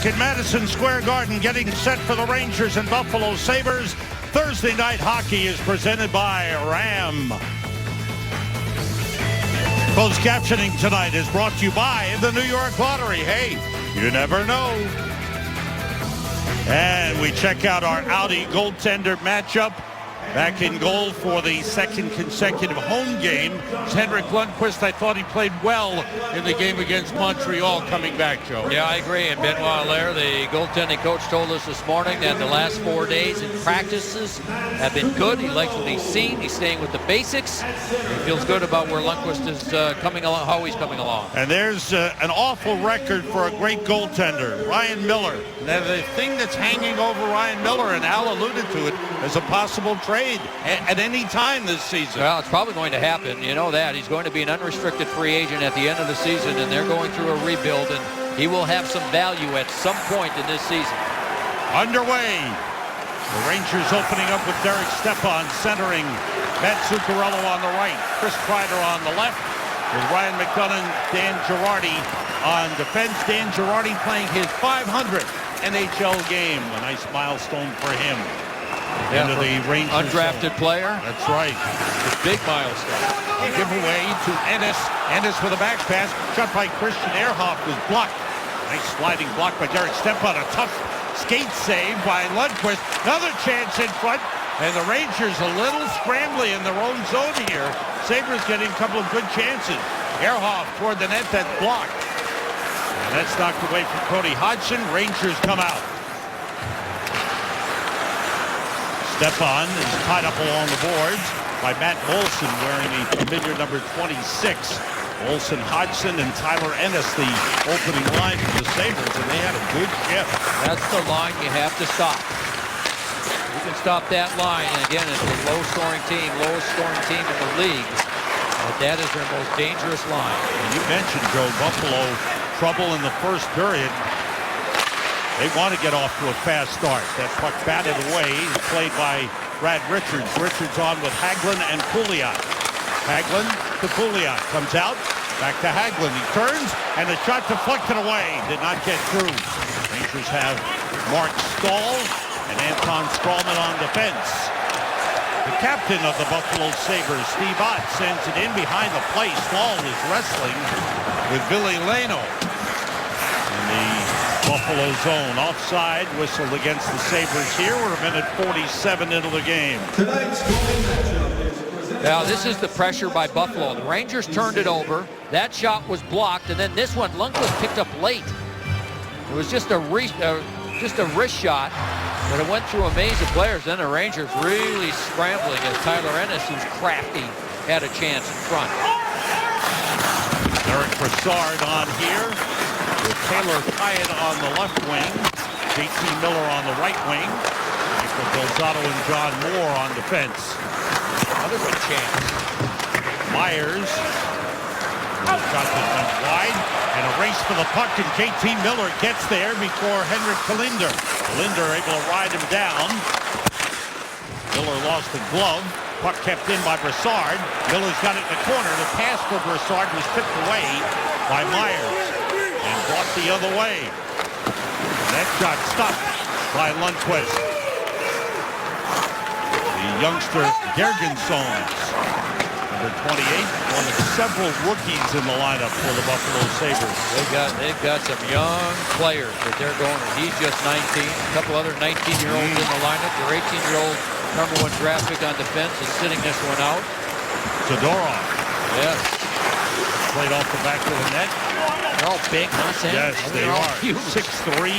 back in Madison Square Garden, getting set for the Rangers and Buffalo Sabres. Thursday night hockey is presented by Ram. Closed captioning tonight is brought to you by the New York Lottery. Hey, you never know. And we check out our Audi goaltender matchup. Back in goal for the second consecutive home game is Henrik Lundqvist. I thought he played well in the game against Montreal coming back, Joe. Yeah, I agree. And Benoit Allaire, the goaltending coach, told us this morning that the last 4 days in practices have been good. He likes what he's seen. He's staying with the basics. He feels good about where Lundqvist is coming along, how he's coming along. And there's an awful record for a great goaltender, Ryan Miller. Now, the thing that's hanging over Ryan Miller, and Al alluded to it, is a possible trade at any time this season. Well, it's probably going to happen. You know that. He's going to be an unrestricted free agent at the end of the season, and they're going through a rebuild, and he will have some value at some point in this season. Underway. The Rangers opening up with Derek Stepan centering, Matt Zuccarello on the right, Chris Kreider on the left, with Ryan McDonough, Dan Girardi on defense. Dan Girardi playing his 500th NHL game. A nice milestone for him. Yeah, into the Rangers undrafted zone. player. That's right. It's a big milestone. A giveaway to Ennis. Ennis with a back pass. Shot by Christian Ehrhoff was blocked. Nice sliding block by Derek Stepan. A tough skate save by Lundqvist. Another chance in front. And the Rangers a little scrambly in their own zone here. Sabres getting a couple of good chances. Ehrhoff toward the net, that's blocked. And that's knocked away from Cody Hodgson. Rangers come out. Stepan is tied up along the boards by Matt Olson wearing the familiar number 26. Olson, Hodgson, and Tyler Ennis, the opening line for the Sabres, and they had a good shift. That's the line you have to stop. You can stop that line, and again, it's a low-scoring team, lowest scoring team in the league. But that is their most dangerous line. And you mentioned, Joe, Buffalo trouble in the first period. They want to get off to a fast start. That puck batted away, played by Brad Richards. Richards on with Hagelin and Pouliot. Hagelin to Pouliot. Comes out, back to Hagelin. He turns, and the shot deflected away. Did not get through. Rangers have Mark Stahl and Anton Strawman on defense. The captain of the Buffalo Sabres, Steve Ott, sends it in behind the plate. Stahl is wrestling with Billy Leno. In the Buffalo zone, offside, whistled against the Sabres here. We're a minute 47 into the game. Now, this is the pressure by Buffalo. The Rangers turned it over. That shot was blocked, and then this one, Lundqvist picked up late. It was just a wrist shot, but it went through a maze of players. Then the Rangers really scrambling as Tyler Ennis, who's crafty, had a chance in front. Eric Brassard on here, with Taylor Hyatt on the left wing, JT Miller on the right wing, Michael Delzato and John Moore on defense. Another good chance. Myers, shot that went wide, and a race for the puck, and JT Miller gets there before Henrik Kalinder. Kalinder able to ride him down. Miller lost the glove. Puck kept in by Brassard. Miller's got it in the corner. The pass for Brassard was tipped away by Myers and brought the other way. And that shot stopped by Lundqvist. The youngster Gergensons, number 28, one of several rookies in the lineup for the Buffalo Sabres. They've got some young players that they're going with. He's just 19. A couple other 19-year-olds in the lineup. Their 18-year-old number 1 draft pick on defense is sitting this one out. Zadorov. Yes. Played off the back of the net. They're all big, huh, Sam? Yes, they all are. huge. 6'3".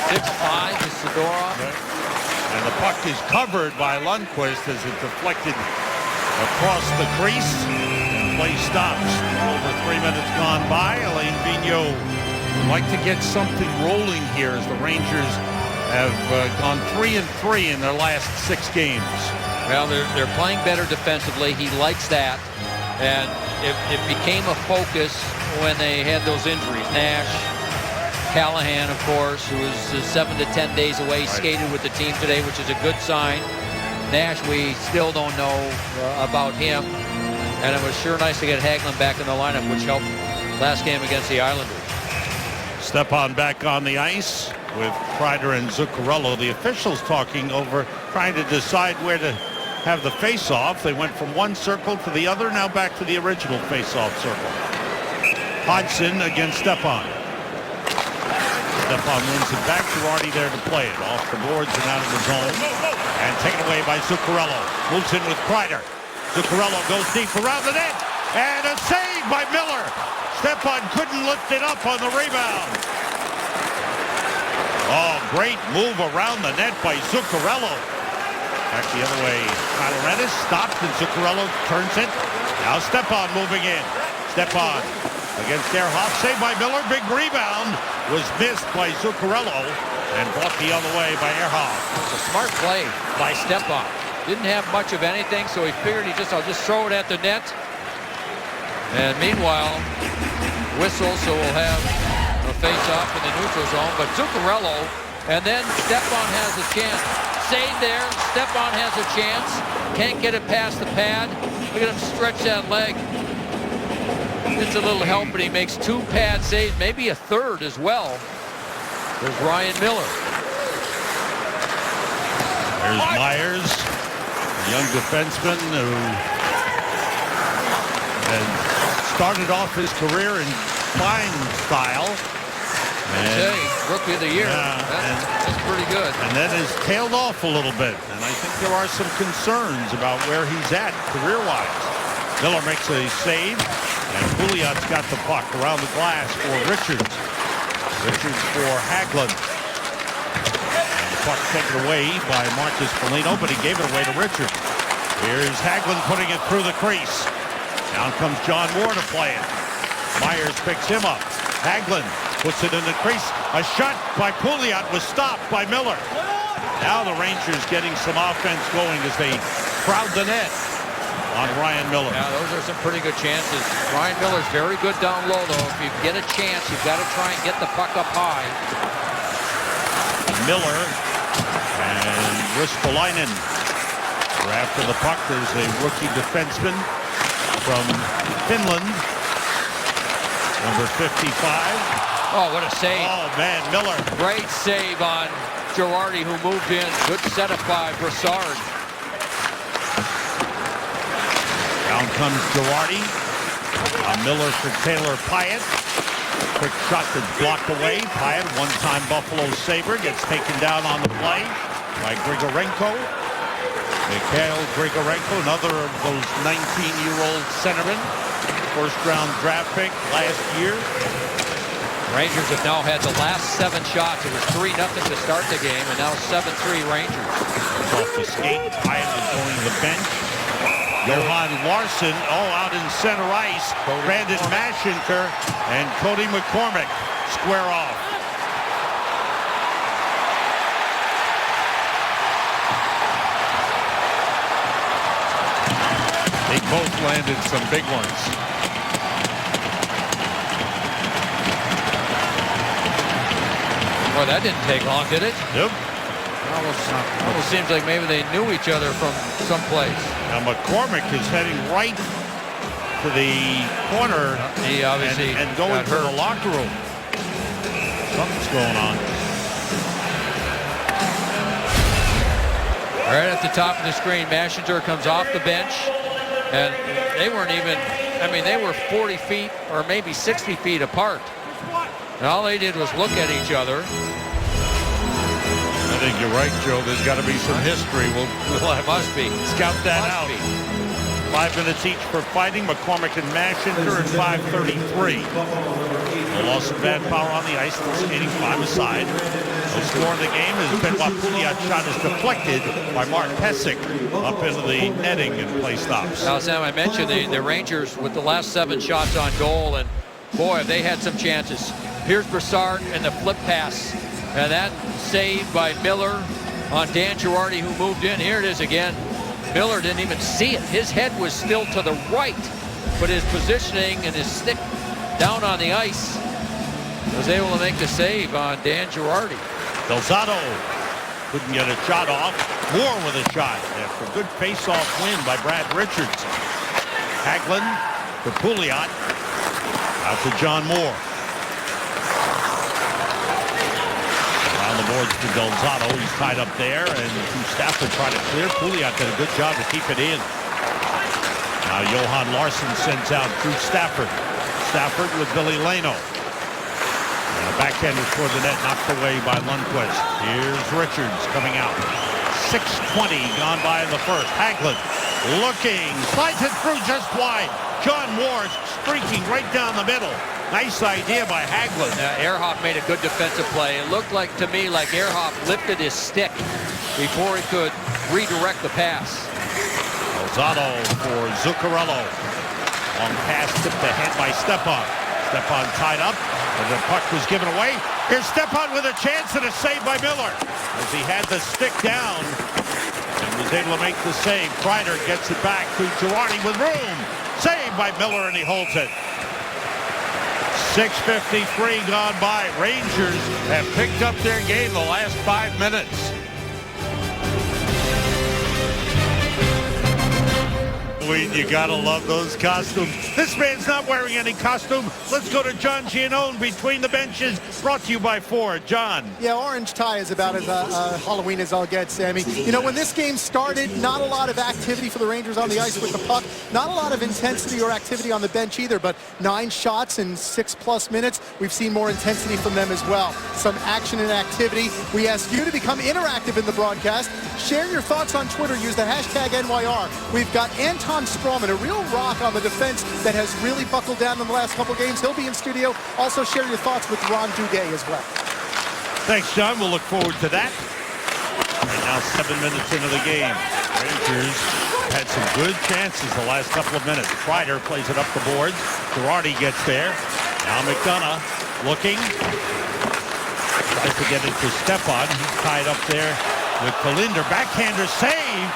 6'5" is Zadorov. Right. And the puck is covered by Lundqvist as it deflected across the crease. And play stops. Over 3 minutes gone by. Alain Vigneault would like to get something rolling here as the Rangers have gone 3-3 in their last 6 games. Well, they're playing better defensively. He likes that. And it became a focus when they had those injuries. Nash, Callahan, of course, who is 7 to 10 days away, skated with the team today, which is a good sign. Nash, we still don't know about him. And it was sure nice to get Hagelin back in the lineup, which helped last game against the Islanders. Stepan back on the ice with Kreider and Zuccarello. The officials talking over, trying to decide where to have the face-off. They went from one circle to the other, now back to the original face-off circle. Hodgson against Stepan. Stepan wins it back. Girardi there to play it. Off the boards and out of the zone. And taken away by Zuccarello. Moves in with Kreider. Zuccarello goes deep around the net. And a save by Miller. Stepan couldn't lift it up on the rebound. Oh, great move around the net by Zuccarello. Back the other way. Tyler Ennis stopped and Zuccarello turns it. Now Stepan moving in. Stepan against Ehrhoff. Saved by Miller. Big rebound. Was missed by Zuccarello and brought the other way by Ehrhoff. It's a smart play by Stepan. Didn't have much of anything, so he figured I'll just throw it at the net. And meanwhile, whistle, so we'll have a face-off in the neutral zone. But Zuccarello, and then Stepan has a chance. Save there. Stepan has a chance. Can't get it past the pad. Look at him stretch that leg. It's a little help, but he makes 2 pad saves, maybe a third as well. There's Ryan Miller. There's Myers, a young defenseman who has started off his career in fine style. And rookie of the year. That's pretty good. And then has tailed off a little bit. And I think there are some concerns about where he's at career-wise. Miller makes a save. And Pouliot's got the puck around the glass for Richards. Richards for Hagelin. And the puck taken away by Marcus Foligno, but he gave it away to Richards. Here's Hagelin putting it through the crease. Down comes John Moore to play it. Myers picks him up. Hagelin puts it in the crease. A shot by Pouliot was stopped by Miller. Now the Rangers getting some offense going as they crowd the net on Ryan Miller. Yeah, those are some pretty good chances. Ryan Miller's very good down low, though. If you get a chance, you've got to try and get the puck up high. Miller and Riskolainen are after the puck. There's a rookie defenseman from Finland, number 55. Oh, what a save. Oh, man, Miller. Great save on Girardi, who moved in. Good setup by Brassard. Down comes Girardi. Miller for Taylor Pyatt. Quick shot that's blocked away. Pyatt, one-time Buffalo Sabre, gets taken down on the play by Grigorenko. Mikhail Grigorenko, another of those 19-year-old centermen. First-round draft pick last year. Rangers have now had the last 7 shots. It was 3-0 to start the game, and now 7-3 Rangers. Off the skate. Pyatt is going to the bench. Johan Larsson, out in center ice. Brandon Mashinker and Cody McCormick square off. They both landed some big ones. Well, that didn't take long, did it? Yep. Almost seems like maybe they knew each other from someplace. Now McCormick is heading right to the corner. He obviously and going to the locker room. Something's going on. Right at the top of the screen, Mashinter comes off the bench, and they weren't even, they were 40 feet or maybe 60 feet apart. And all they did was look at each other. I think you're right, Joe. There's got to be some history. We'll have to scout that out. 5 minutes each for fighting. McCormick and Mashinter at 5:33. The loss of manpower on the ice. Still skating 5 aside. The score in the game has been while Pouliot's shot is deflected by Mark Pesic up into the netting and play stops. Now, Sam, I mentioned the Rangers with the last 7 shots on goal, and boy, they had some chances. Here's Brassard and the flip pass. And that saved by Miller on Dan Girardi, who moved in. Here it is again. Miller didn't even see it. His head was still to the right, but his positioning and his stick down on the ice was able to make the save on Dan Girardi. Delzato couldn't get a shot off. Moore with a shot after a good face-off win by Brad Richards. Hagelin to Pouliot. Out to John Moore. boards to Delzato. He's tied up there, and Stafford trying to clear. Pouliot did a good job to keep it in. Now Johan Larsson sends out Drew Stafford. Stafford with Billy Leno. And a backhander toward the net, knocked away by Lundqvist. Here's Richards coming out. 6:20 gone by in the first. Hagelin looking, slides it through just wide. John Moore streaking right down the middle. Nice idea by Hagelin. Ehrhoff made a good defensive play. It looked like to me like Ehrhoff lifted his stick before he could redirect the pass. Delzato for Zuccarello. Long pass tipped ahead by Stepan. Stepan tied up, and the puck was given away. Here's Stepan with a chance and a save by Miller. As he had the stick down and was able to make the save. Kreider gets it back to Girardi with room. Saved by Miller, and he holds it. 6:53 gone by. Rangers have picked up their game the last 5 minutes. You gotta love those costumes. This man's not wearing any costume. Let's go to John Giannone between the benches. Brought to you by Ford. John. Yeah, orange tie is about as Halloween as I'll get, Sammy. You know, when this game started, not a lot of activity for the Rangers on the ice with the puck. Not a lot of intensity or activity on the bench either, but 9 shots in 6+ minutes. We've seen more intensity from them as well. Some action and activity. We ask you to become interactive in the broadcast. Share your thoughts on Twitter. Use the hashtag NYR. We've got Anton Strawman, a real rock on the defense that has really buckled down in the last couple games. He'll be in studio. Also share your thoughts with Ron Duguay as well. Thanks, John. We'll look forward to that. And now 7 minutes into the game. Rangers had some good chances the last couple of minutes. Kreider plays it up the boards. Girardi gets there. Now McDonough looking. Tries to get it to Stepan. He's tied up there with Kalinder. Backhander save.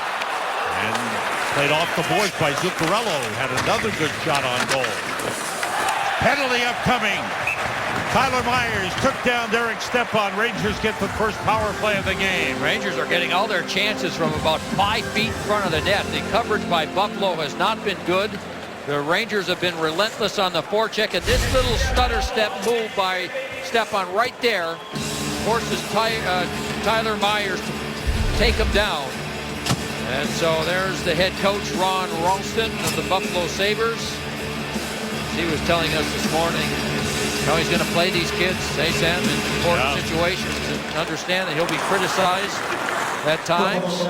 And played off the boards by Zuccarello. Had another good shot on goal. Penalty upcoming. Tyler Myers took down Derek Stepan. Rangers get the first power play of the game. Rangers are getting all their chances from about 5 feet in front of the net. The coverage by Buffalo has not been good. The Rangers have been relentless on the forecheck, and this little stutter step move by Stepan right there forces Tyler Myers to take him down. And so there's the head coach, Ron Ralston of the Buffalo Sabres. He was telling us this morning how he's going to play these kids, hey Sam, in important situations, and understand that he'll be criticized at times.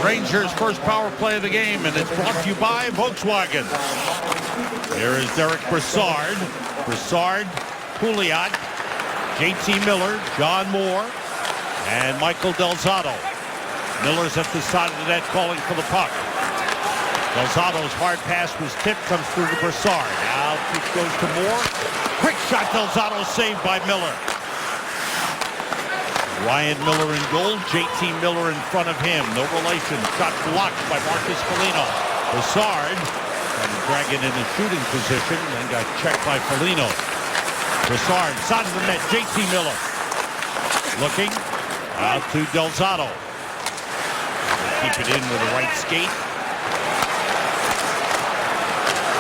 Rangers' first power play of the game, and it's brought to you by Volkswagen. Here is Derek Brassard. Brassard, Pouliot, JT Miller, John Moore, and Michael Delzato. Miller's at the side of the net calling for the puck. Delzato's hard pass was tipped, comes through to Brassard. Now it goes to Moore. Quick shot, Delzato saved by Miller. Ryan Miller in goal, JT Miller in front of him. No relation. Shot blocked by Marcus Foligno. Brassard and drag it in a shooting position, then got checked by Foligno. Brassard, side of the net, JT Miller. Looking out to Delzato. Keep it in with a right skate.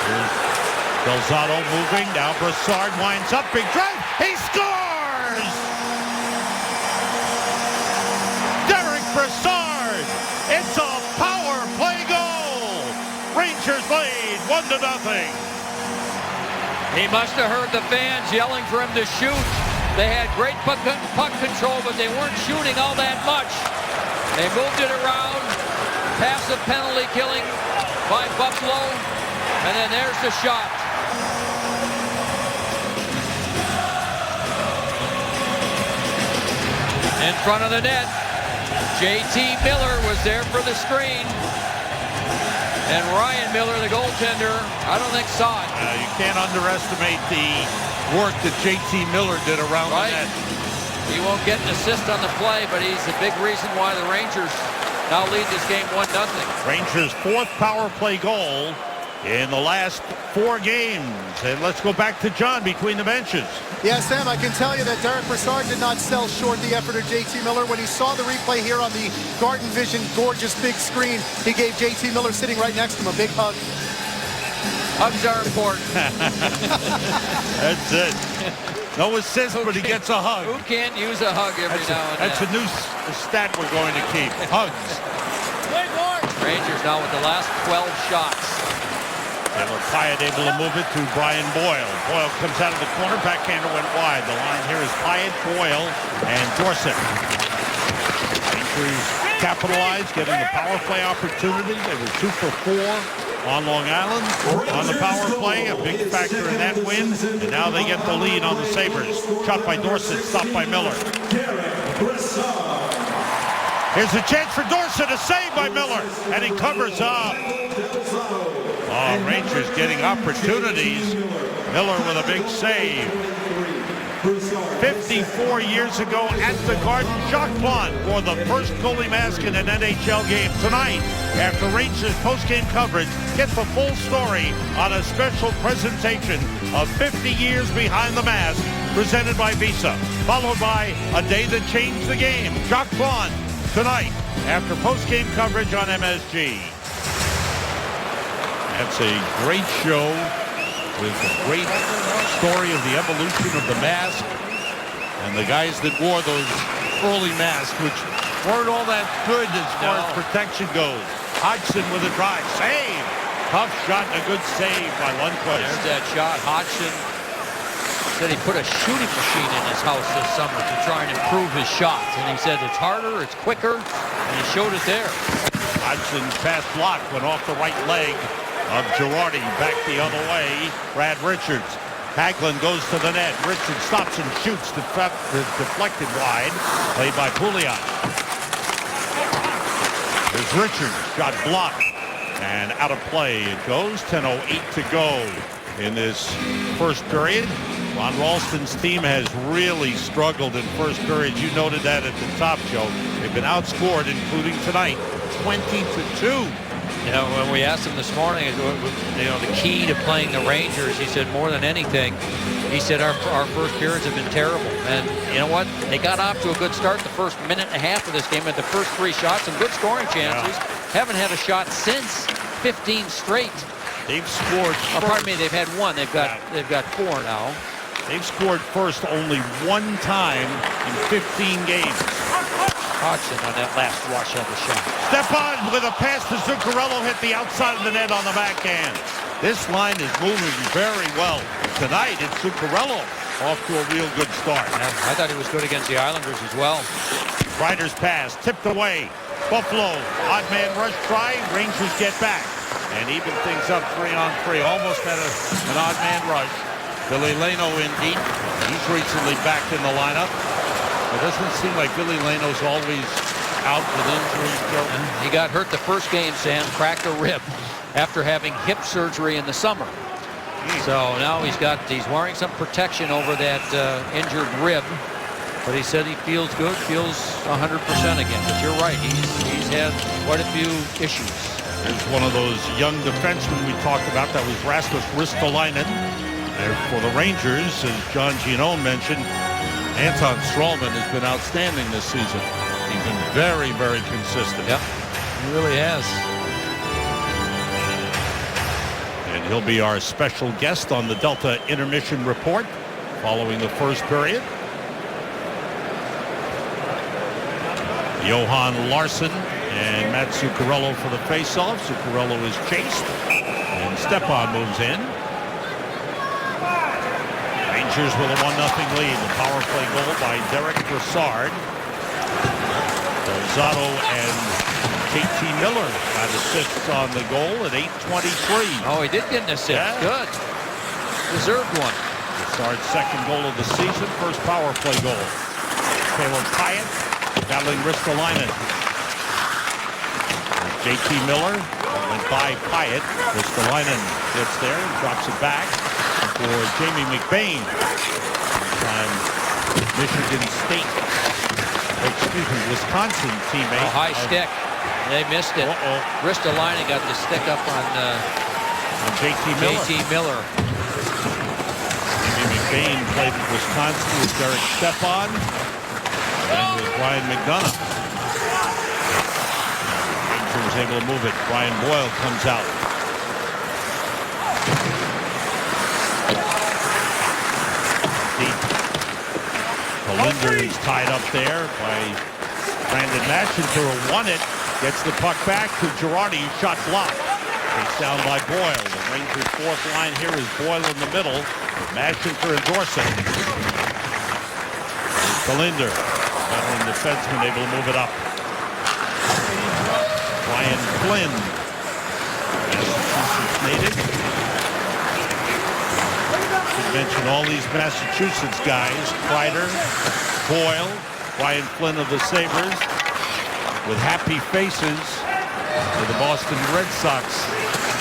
Here's Delzato moving. Now Brassard winds up. Big drive. He scores! Derek Brassard. It's a power play goal. Rangers lead 1-0. He must have heard the fans yelling for him to shoot. They had great puck control, but they weren't shooting all that much. They moved it around. Passive penalty killing by Buffalo. And then there's the shot. In front of the net, JT Miller was there for the screen. And Ryan Miller, the goaltender, I don't think saw it. You can't underestimate the work that JT Miller did around the net. He won't get an assist on the play, but he's the big reason why the Rangers now lead this game 1-0. Rangers' 4th power play goal in the last 4 games. And let's go back to John between the benches. Yeah, Sam, I can tell you that Derek Brassard did not sell short the effort of JT Miller. When he saw the replay here on the Garden Vision gorgeous big screen, he gave JT Miller sitting right next to him a big hug. Hugs are important. That's it. No assist, but he gets a hug. Who can't use a hug every now and That's a then? new stat we're going to keep. Hugs. Rangers now with the last 12 shots. Taylor Pyatt able to move it to Brian Boyle. Boyle comes out of the corner. Backhander went wide. The line here is Pyatt, Boyle, and Dorsett. Rangers capitalized, getting the power play opportunity. They were 2 for 4 on Long Island on the power play. A big factor in that win. And now they get the lead on the Sabres. Shot by Dorsett, stopped by Miller. Here's a chance for Dorsett, a save by Miller, and he covers up. Oh, Rangers getting opportunities. Miller with a big save. 54 years ago at the Garden, Jacques Plante wore the first goalie mask in an NHL game. Tonight, after Rangers post-game coverage, get the full story on a special presentation of 50 years behind the mask, presented by Visa, followed by a day that changed the game. Jacques Plante tonight after post-game coverage on MSG. That's a great show with a great story of the evolution of the mask and the guys that wore those early masks, which weren't all that good as far as protection goes. Hodgson with a drive, save. Tough shot and a good save by Lundqvist. There's that shot. Hodgson said he put a shooting machine in his house this summer to try and improve his shots. And he said it's harder, it's quicker, and he showed it there. Hodgson's pass block went off the right leg of Girardi. Back the other way, Brad Richards. Hagelin goes to the net. Richards stops and shoots, deflected wide. Played by Pouliot. There's Richards, shot blocked and out of play. It goes. 10:08 to go in this first period. Ron Ralston's team has really struggled in first periods. You noted that at the top, Joe. They've been outscored, including tonight, 20-2. You know, when we asked him this morning, you know, the key to playing the Rangers, he said more than anything, he said our first periods have been terrible. And you know what? They got off to a good start the first minute and a half of this game. Had the first 3 shots and good scoring chances. Haven't had a shot since 15 straight. They've scored. Oh, pardon me, they've had 1. They've got 4 now. They've scored first only 1 time in 15 games. Hodgson on that last rush of the shot. Stepan with a pass to Zuccarello, hit the outside of the net on the backhand. This line is moving very well. Tonight, it's Zuccarello off to a real good start. I thought he was good against the Islanders as well. Ryder's pass, tipped away. Buffalo, odd man rush try. Rangers get back and even things up 3-on-3. Almost had an odd man rush. Billy Leno in deep. He's recently back in the lineup. It doesn't seem like Billy Leno's always out with injuries, Joe. He got hurt the first game, Sam, cracked a rib after having hip surgery in the summer. So now he's wearing some protection over that injured rib. But he said he feels good, feels 100% again. But you're right, he's had quite a few issues. There's one of those young defensemen we talked about. That was Rasmus Ristolainen. For the Rangers, as John Gino mentioned, Anton Stralman has been outstanding this season. He's been very, very consistent. Yep, he really has. And he'll be our special guest on the Delta Intermission Report following the first period. Johan Larsson and Matt Zuccarello for the faceoff. Zuccarello is chased, and Stepan moves in. Rangers with a 1-0 lead. The power play goal by Derek Brassard. Delzato and KT Miller got assists on the goal at 8:23. Oh, he did get an assist. Yeah. Good. Deserved one. Brassard's second goal of the season, first power play goal. Taylor Pyatt battling Ristolainen. JT Miller went by Pyatt. Ristolainen gets there and drops it back for Jamie McBain. Time Michigan State, Wisconsin teammate. Oh, high stick. They missed it. Ristolainen got the stick up on JT Miller. JT Miller. Jamie McBain played at Wisconsin with Derek Stepan and with Brian McDonough. Ranger was able to move it. Brian Boyle comes out. Deep. Linder is tied up there by Brandon Mashinter, who won it. Gets the puck back to Girardi, shot blocked. Takes down by Boyle. The Rangers' fourth line here is Boyle in the middle. Mashinter and Dorsey. To Linder. Veteran defenseman able to move it up. Ryan Flynn, Massachusetts native. Should mention all these Massachusetts guys. Kreider, Boyle, Ryan Flynn of the Sabres, with happy faces for the Boston Red Sox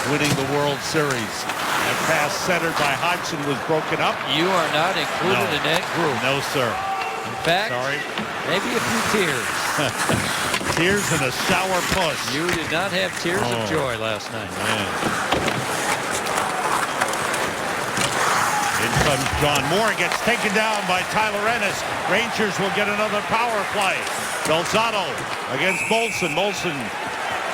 winning the World Series. That pass centered by Hodgson was broken up. You are not included in that group. No, sir. In fact, Sorry. maybe a few tears. Tears and a sour puss. You did not have tears of joy last night. Man. In comes John Moore, gets taken down by Tyler Ennis. Rangers will get another power play. Delzato against Molson. Molson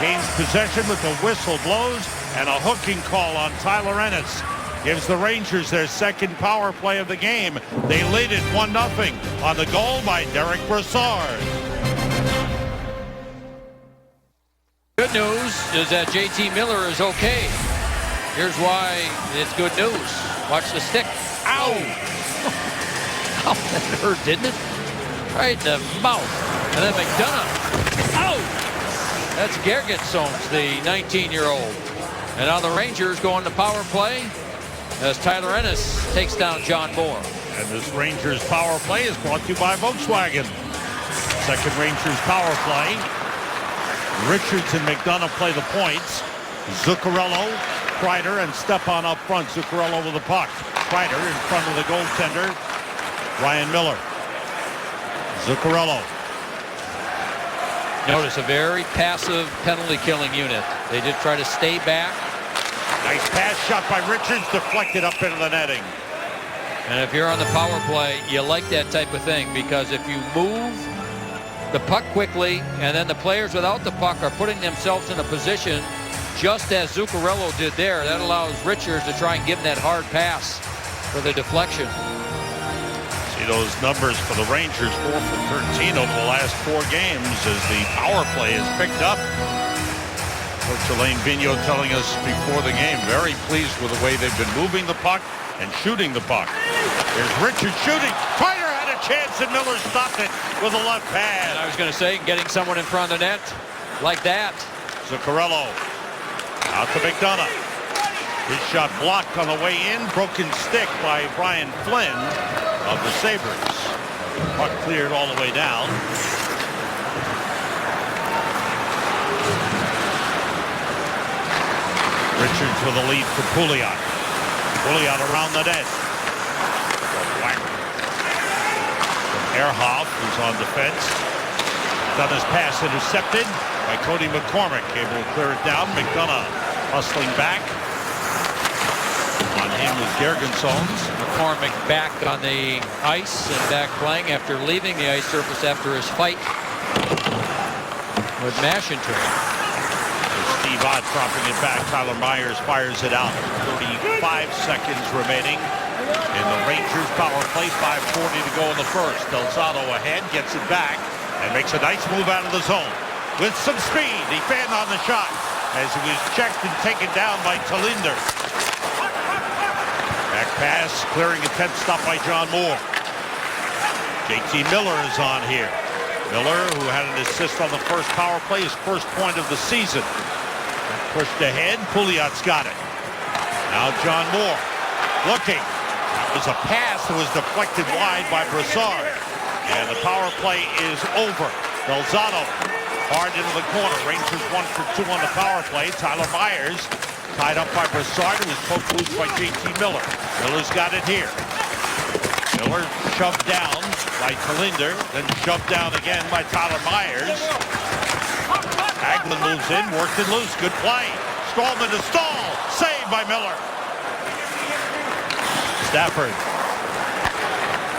gains possession with the whistle blows and a hooking call on Tyler Ennis. Gives the Rangers their second power play of the game. They lead it 1-0 on the goal by Derek Brassard. Good news is that JT Miller is okay. Here's why it's good news. Watch the stick. Ow! Oh, that hurt, didn't it? Right in the mouth. And then McDonough. Ow! That's Gergensons, the 19-year-old. And on the Rangers going to power play as Tyler Ennis takes down John Moore. And this Rangers power play is brought to you by Volkswagen. Second Rangers power play. Richards and McDonough play the points. Zuccarello, Kreider, and Stepan up front. Zuccarello with the puck. Kreider in front of the goaltender, Ryan Miller. Zuccarello. Notice a very passive penalty-killing unit. They did try to stay back. Nice pass shot by Richards, deflected up into the netting. And if you're on the power play, you like that type of thing, because if you move the puck quickly and then the players without the puck are putting themselves in a position just as Zuccarello did there, that allows Richards to try and give him that hard pass for the deflection. See those numbers for the Rangers, 4 for 13 over the last 4 games as the power play is picked up. Coach Alain Vigneault telling us before the game, very pleased with the way they've been moving the puck and shooting the puck. Here's Richards shooting. Kreider had a chance and Miller stopped it with a left pad. And I was going to say, getting someone in front of the net like that. Zuccarello out to McDonough. His shot blocked on the way in. Broken stick by Brian Flynn of the Sabres. Puck cleared all the way down. Richards with a lead for Pouliot. Pouliot around the net. Ehrhoff, who's on defense. Done his pass intercepted by Cody McCormick. Able to clear it down. McDonough hustling back. On him was Gergensons. McCormick back on the ice and back playing after leaving the ice surface after his fight with Mashinter. Steve Ott dropping it back. Tyler Myers fires it out. 35 seconds remaining in the Rangers power play. 5:40 to go in the first. Delzato ahead, gets it back, and makes a nice move out of the zone. With some speed, he fanned on the shot as he was checked and taken down by Talinder. Back pass, clearing attempt stop by John Moore. JT Miller is on here. Miller, who had an assist on the first power play, his first point of the season. Pushed ahead, Pouliot's got it. Now John Moore looking. That was a pass that was deflected wide by Brassard. And the power play is over. Delzato hard into the corner. Rangers 1 for 2 on the power play. Tyler Myers tied up by Brassard, who was poked loose by JT Miller. Miller's got it here. Miller shoved down by Talinder, then shoved down again by Tyler Myers. Hagelin moves in, worked it loose. Good play. Stallman to Stahl. Saved by Miller. Stafford.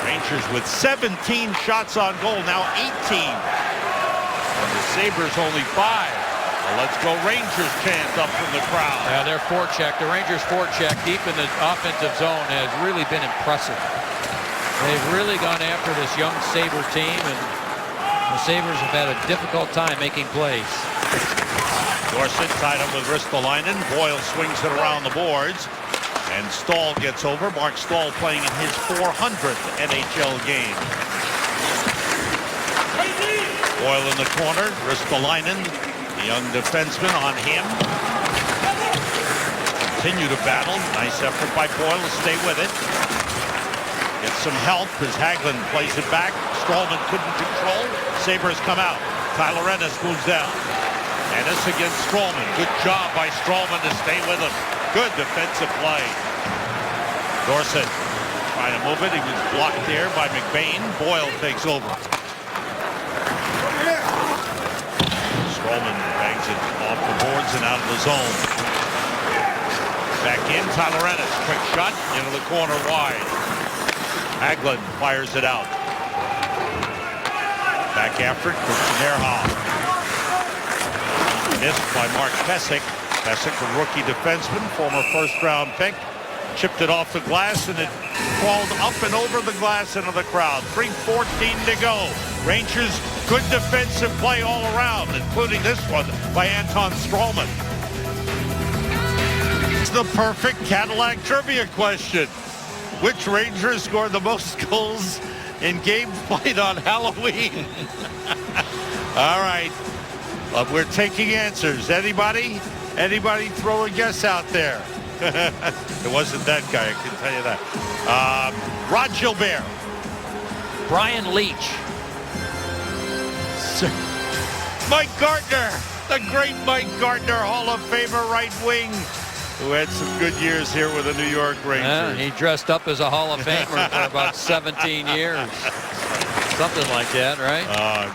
Rangers with 17 shots on goal, now 18. And the Sabres only 5. Well, let's go Rangers chant up from the crowd. Yeah, their forecheck, the Rangers forecheck deep in the offensive zone has really been impressive. They've really gone after this young Sabre team, and the Sabres have had a difficult time making plays. Dorsett tied up with Ristolainen. Boyle swings it around the boards. And Stahl gets over. Mark Stahl playing in his 400th NHL game. Boyle in the corner. Ristolainen, the young defenseman, on him. Continue to battle. Nice effort by Boyle to stay with it. Gets some help as Hagelin plays it back. Stralman couldn't control. Sabres come out. Tyler Ennis moves down. Ennis against Stralman. Good job by Stralman to stay with him. Good defensive play. Dorsett trying to move it. He was blocked there by McBain. Boyle takes over. Stralman bangs it off the boards and out of the zone. Back in, Tyler Ennis. Quick shot into the corner wide. Hagelin fires it out. Back after it, Christian Ehrhoff. Missed by Mark Pysyk. Pysyk, a rookie defenseman, former first-round pick. Chipped it off the glass, and it crawled up and over the glass into the crowd. 3:14 to go. Rangers, good defensive play all around, including this one by Anton Stralman. It's the perfect Cadillac trivia question. Which Ranger scored the most goals in games played on Halloween? All right. We're taking answers. Anybody throw a guess out there? It wasn't that guy, I can tell you that. Rod Gilbert. Brian Leach. Mike Gartner. The great Mike Gartner, Hall of Famer right wing, who had some good years here with the New York Rangers. He dressed up as a Hall of Famer for about 17 years. Something like that, right?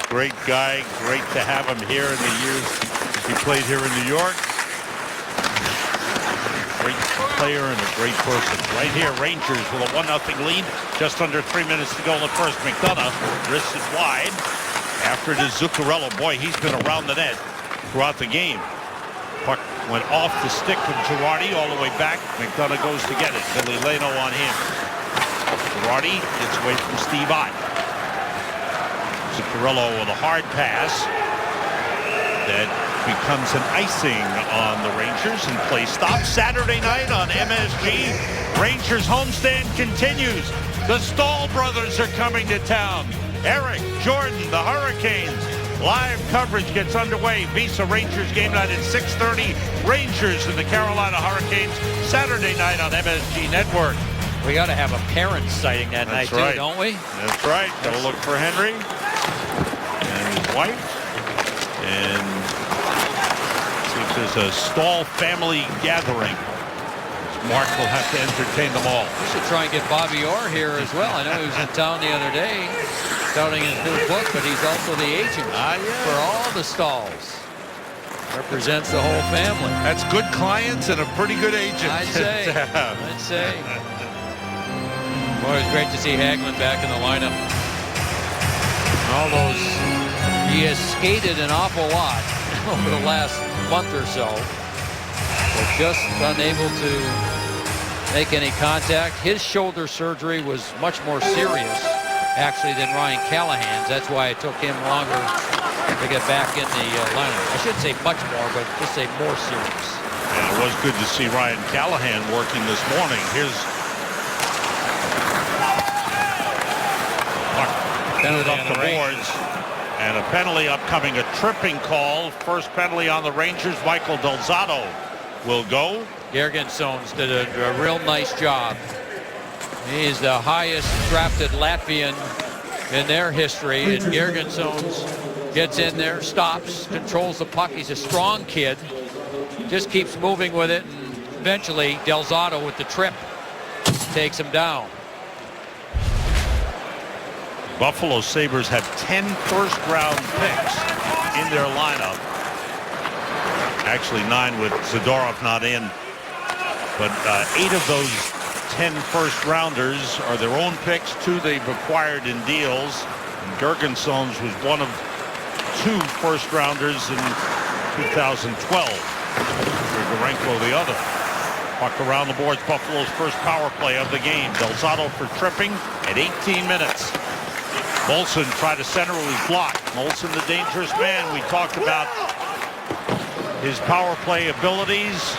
Great guy. Great to have him here in the years he played here in New York. Great player and a great person. Right here, Rangers with a 1-0 lead. Just under 3 minutes to go in the first. McDonough wrists it wide. After it is Zuccarello. Boy, he's been around the net throughout the game. Puck went off the stick of Girardi all the way back. McDonough goes to get it. Billy Leno on him. Girardi gets away from Steve Ott. Zuccarello with a hard pass that becomes an icing on the Rangers, and play stops Saturday night on MSG. Rangers homestand continues. The Stahl brothers are coming to town. Eric, Jordan, the Hurricanes. Live coverage gets underway. Visa Rangers game night at 6:30. Rangers and the Carolina Hurricanes Saturday night on MSG Network. We got to have a parent sighting that night, too, don't we? That's right. Got to look for Henry and his wife. And see if there's a Stahl family gathering. Mark will have to entertain them all. We should try and get Bobby Orr here as well. I know he was in town the other day touting his new book, but he's also the agent for all the Stahls. Represents the whole family. That's good clients and a pretty good agent. I'd say. I'd say. Boy, it was great to see Hagelin back in the lineup. All those, he has skated an awful lot over the last month or so, but just unable to make any contact. His shoulder surgery was much more serious, actually, than Ryan Callahan's. That's why it took him longer to get back in the lineup. I shouldn't say much more, but just say more serious. And it was good to see Ryan Callahan working this morning. Here's penalty up the boards, and a penalty upcoming, a tripping call. First penalty on the Rangers. Michael Del Zotto will go. Gergensons did a real nice job. He's the highest drafted Latvian in their history, and Gergensons gets in there, stops, controls the puck. He's a strong kid, just keeps moving with it, and eventually Del Zotto with the trip takes him down. Buffalo Sabres have 10 first-round picks in their lineup. Actually, 9 with Zadorov not in. But 8 of those 10 first-rounders are their own picks. 2 they've acquired in deals. And Gergensons was one of 2 first-rounders in 2012. Grigorenko the other. Puck around the boards. Buffalo's first power play of the game. Delzato for tripping at 18 minutes. Molson tried to center, was blocked. Molson, the dangerous man. We talked about his power play abilities.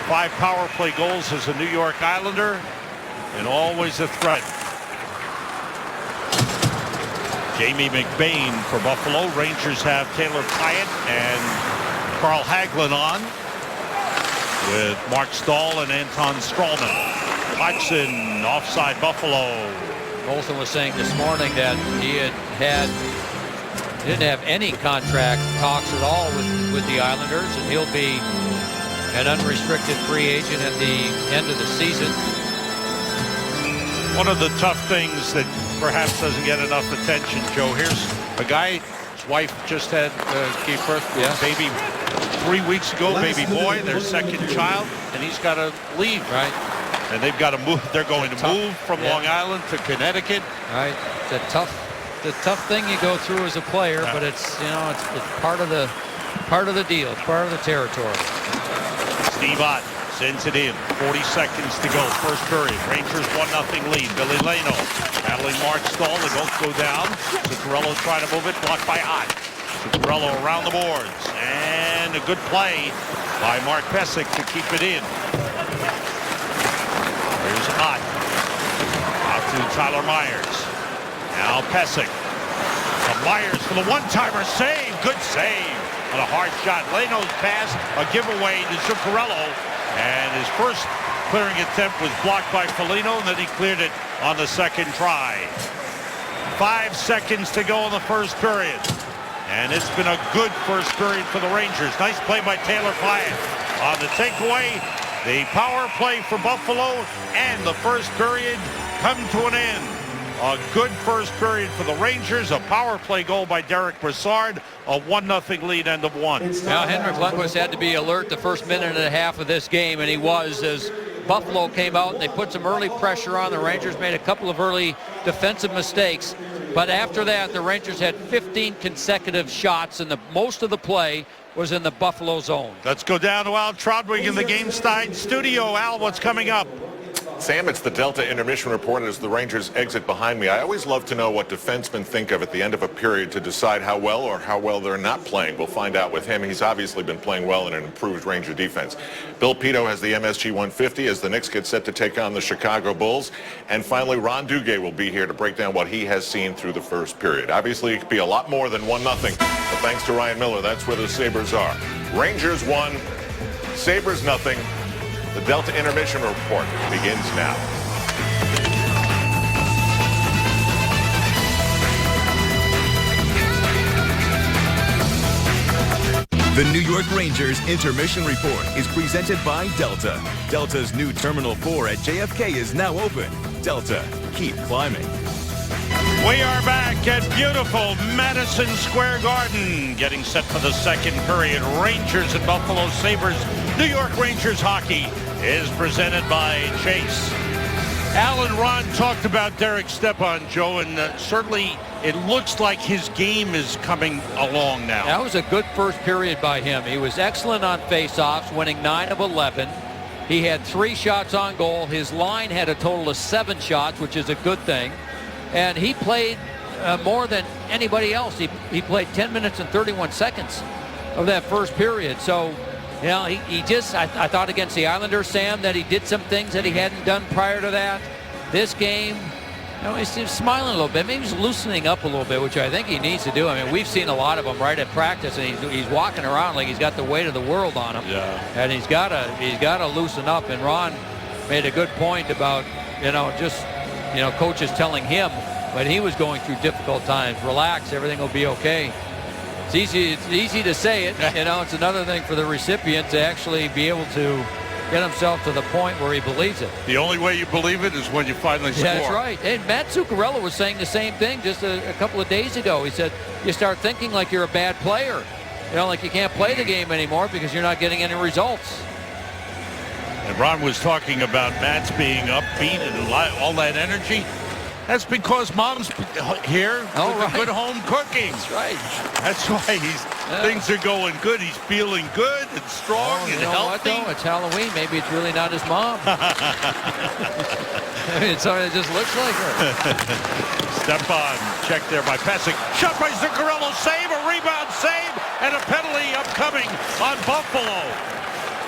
5 power play goals as a New York Islander, and always a threat. Jamie McBain for Buffalo. Rangers have Taylor Pyatt and Carl Hagelin on, with Mark Stahl and Anton Strawman. Hodgson offside Buffalo. Molson was saying this morning that he didn't have any contract talks at all with the Islanders, and he'll be an unrestricted free agent at the end of the season. One of the tough things that perhaps doesn't get enough attention, Joe. Here's a guy, his wife just had gave birth to a baby 3 weeks ago, baby boy, their second child, and he's got to leave. Right. And they've got to move. They're going to move from Long Island to Connecticut. Right. It's a tough thing you go through as a player, but it's part of the deal. It's part of the territory. Steve Ott sends it in. 40 seconds to go. First period. Rangers 1-0 lead. Billy Leno battling Mark Stahl. They both go down. Zuccarello trying to move it. Blocked by Ott. Zuccarello around the boards. And a good play by Mark Pysyk to keep it in. Here's Ott. Out to Tyler Myers. Now Pysyk. Myers for the one-timer save. Good save on a hard shot. Leno's pass, a giveaway to Zuccarello. And his first clearing attempt was blocked by Foligno, and then he cleared it on the second try. 5 seconds to go in the first period. And it's been a good first period for the Rangers. Nice play by Taylor Pyatt. On the takeaway, the power play for Buffalo, and the first period come to an end. A good first period for the Rangers. A power play goal by Derek Brassard. A 1-0 lead, end of one. Now Henrik Lundqvist had to be alert the first minute and a half of this game, and he was, as Buffalo came out and they put some early pressure on. The Rangers made a couple of early defensive mistakes, but after that the Rangers had 15 consecutive shots, and most of the play was in the Buffalo zone. Let's go down to Al Trotwig in the GameStime studio. Al, what's coming up? Sam, it's the Delta Intermission Report as the Rangers exit behind me. I always love to know what defensemen think of at the end of a period to decide how well or how well they're not playing. We'll find out with him. He's obviously been playing well in an improved Ranger defense. Bill Pito has the MSG 150 as the Knicks get set to take on the Chicago Bulls. And finally, Ron Duguay will be here to break down what he has seen through the first period. Obviously, it could be a lot more than 1-0, but thanks to Ryan Miller, that's where the Sabres are. Rangers 1, Sabres 0. The Delta Intermission Report begins now. The New York Rangers Intermission Report is presented by Delta. Delta's new Terminal 4 at JFK is now open. Delta, keep climbing. We are back at beautiful Madison Square Garden, getting set for the second period. Rangers and Buffalo Sabres. New York Rangers hockey is presented by Chase. Al and Ron talked about Derek Stepan, Joe, and certainly it looks like his game is coming along now. That was a good first period by him. He was excellent on faceoffs, winning 9 of 11. He had 3 shots on goal. His line had a total of 7 shots, which is a good thing. And he played more than anybody else. He played 10 minutes and 31 seconds of that first period. So, you know, he just, I thought against the Islanders, Sam, that he did some things that he hadn't done prior to that. This game, you know, he's smiling a little bit. Maybe he's loosening up a little bit, which I think he needs to do. I mean, we've seen a lot of him right at practice, and he's walking around like he's got the weight of the world on him. Yeah. And he's got to loosen up. And Ron made a good point about, you know, just, you know, coaches telling him when he was going through difficult times, relax, everything will be okay. It's easy to say it, you know. It's another thing for the recipient to actually be able to get himself to the point where he believes it. The only way you believe it is when you finally score. Yeah, that's right. And Matt Zuccarello was saying the same thing just a couple of days ago. He said, you start thinking like you're a bad player. You know, like you can't play the game anymore because you're not getting any results. And Ron was talking about Matt's being upbeat and all that energy. That's because Mom's here Oh, with right. the good home cooking. That's right. That's why things are going good. He's feeling good and strong and You know what, healthy. though? It's Halloween. Maybe it's really not his mom. I mean, it's somebody that just looks like her. Stepan checked there by Pesic. Shot by Zuccarello. Save, a rebound save, and a penalty upcoming on Buffalo.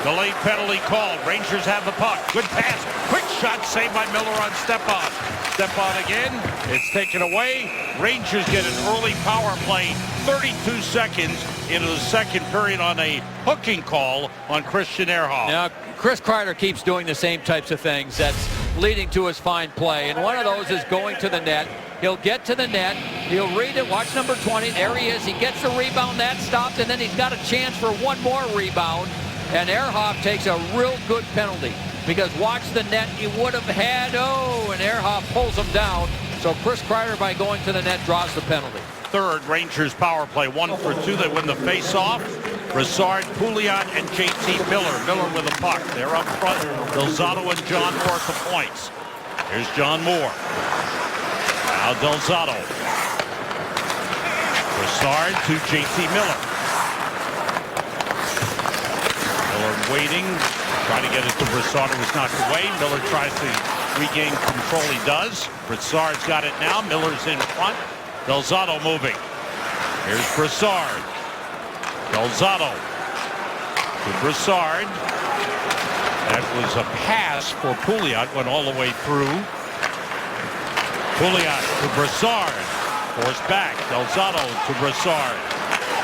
Delayed penalty called. Rangers have the puck. Good pass. Quick shot saved by Miller on Stepan. Stepan again. It's taken away. Rangers get an early power play. 32 seconds into the second period on a hooking call on Christian Ehrhoff. Now, Chris Kreider keeps doing the same types of things. That's leading to his fine play. And one of those is going to the net. He'll get to the net. He'll read it. Watch number 20. There he is. He gets the rebound. That stopped. And then he's got a chance for one more rebound. And Ehrhoff takes a real good penalty. Because watch the net. He would have had, and Ehrhoff pulls him down. So Chris Kreider, by going to the net, draws the penalty. Third Rangers power play, 1 for 2. They win the face-off. Brassard, Pouliot, and JT Miller. Miller with the puck. They're up front. Delzato and John Moore at the points. Here's John Moore. Now Delzato. Brassard to JT Miller. Miller waiting. Trying to get it to Brassard. It was knocked away. Miller tries to regain control. He does. Brassard's got it now. Miller's in front. Delzato moving. Here's Brassard. Delzato to Brassard. That was a pass for Pouliot. Went all the way through. Pouliot to Brassard. Forced back. Delzato to Brassard.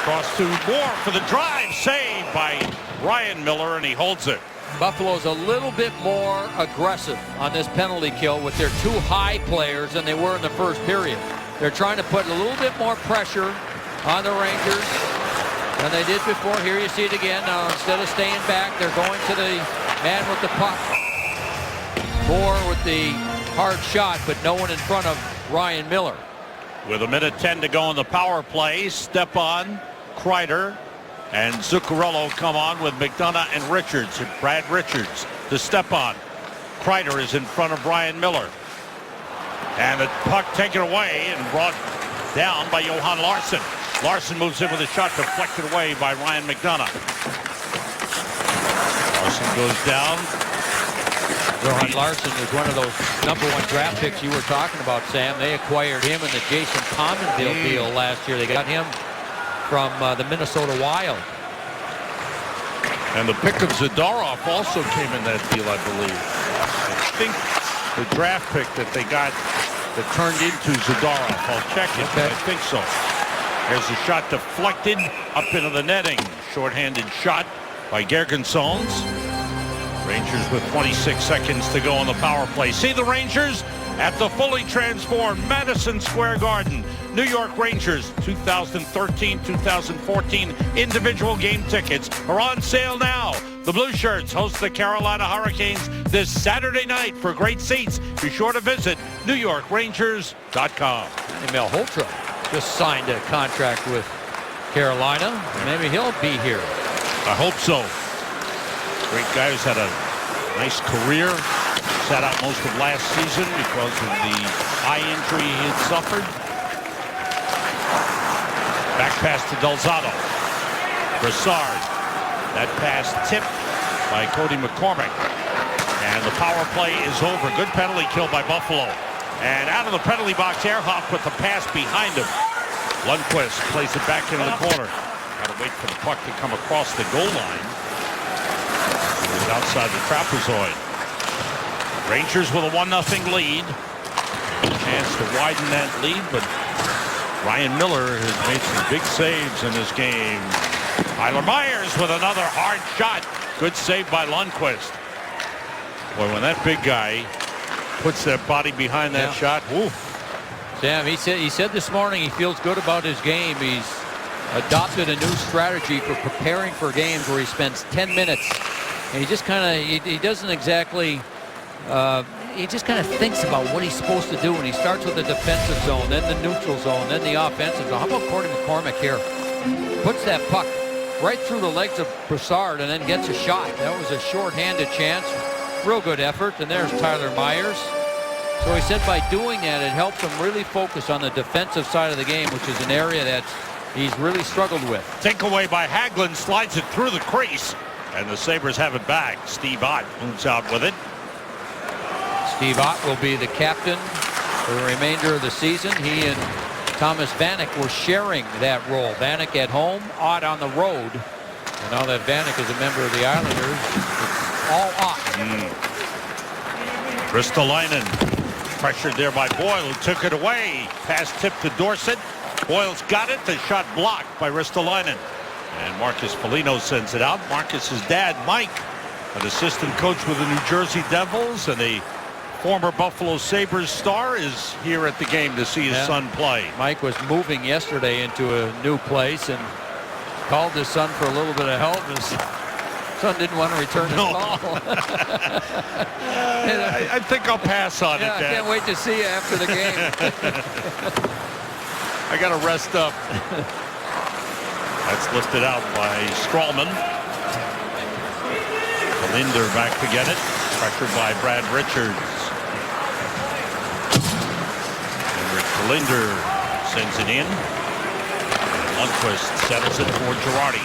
Cross to Moore for the drive. Saved by Ryan Miller, and he holds it. Buffalo's a little bit more aggressive on this penalty kill with their two high players than they were in the first period. They're trying to put a little bit more pressure on the Rangers than they did before. Here you see it again. Now, instead of staying back, they're going to the man with the puck. Moore with the hard shot, but no one in front of Ryan Miller. With 1:10 to go in the power play, Stepan, Kreider, and Zuccarello come on with McDonough and Richards. And Brad Richards to Stepan. Kreider is in front of Ryan Miller. And the puck taken away and brought down by Johan Larsson. Larsson moves in with a shot deflected away by Ryan McDonough. Larsson goes down. Johan Larsson is one of those #1 draft picks you were talking about, Sam. They acquired him in the Jason Pominville deal last year. They got him from the Minnesota Wild. And the pick of Zadorov also came in that deal, I believe. I think the draft pick that they got that turned into Zadorov. I'll check it. Okay. I think so. There's a shot deflected up into the netting. Short-handed shot by Gergensons. Rangers with 26 seconds to go on the power play. See the Rangers at the fully transformed Madison Square Garden. New York Rangers 2013-2014 individual game tickets are on sale now. The Blue Shirts host the Carolina Hurricanes this Saturday night. For great seats, be sure to visit NewYorkRangers.com. Emil Holtra just signed a contract with Carolina. Maybe he'll be here. I hope so. Great guy who's had a nice career. Sat out most of last season because of the eye injury he had suffered. Back pass to Delzato. Brassard. That pass tipped by Cody McCormick. And the power play is over. Good penalty kill by Buffalo. And out of the penalty box, Ehrhoff with the pass behind him. Lundqvist plays it back into the corner. Got to wait for the puck to come across the goal line. It was outside the trapezoid. Rangers with a 1-0 lead. Chance to widen that lead, but Ryan Miller has made some big saves in this game. Tyler Myers with another hard shot. Good save by Lundqvist. Boy, when that big guy puts that body behind that shot, woo. Sam, he said this morning he feels good about his game. He's adopted a new strategy for preparing for games where he spends 10 minutes and he just kind of he doesn't exactly he just kind of thinks about what he's supposed to do, and he starts with the defensive zone, then the neutral zone, then the offensive zone. How about Cody McCormick here? Puts that puck right through the legs of Brassard and then gets a shot. That was a short-handed chance. Real good effort. And there's Tyler Myers. So he said by doing that, it helps him really focus on the defensive side of the game, which is an area that he's really struggled with. Takeaway by Hagelin, slides it through the crease, and the Sabres have it back. Steve Ott moves out with it. Steve Ott will be the captain for the remainder of the season. He and Thomas Vanek were sharing that role. Vanek at home, Ott on the road. And now that Vanek is a member of the Islanders, it's all Ott. Ristolainen pressured there by Boyle, who took it away. Pass tipped to Dorsett. Boyle's got it. The shot blocked by Ristolainen. And Marcus Foligno sends it out. Marcus's dad, Mike, an assistant coach with the New Jersey Devils and a former Buffalo Sabres star, is here at the game to see his son play. Mike was moving yesterday into a new place and called his son for a little bit of help. His son didn't want to return his call. I think I'll pass on it, I Dad. can't wait to see you after the game. I got to rest up. That's lifted out by Strawman. Linder back to get it. Pressured by Brad Richards. Linder sends it in. Lundqvist settles it for Girardi.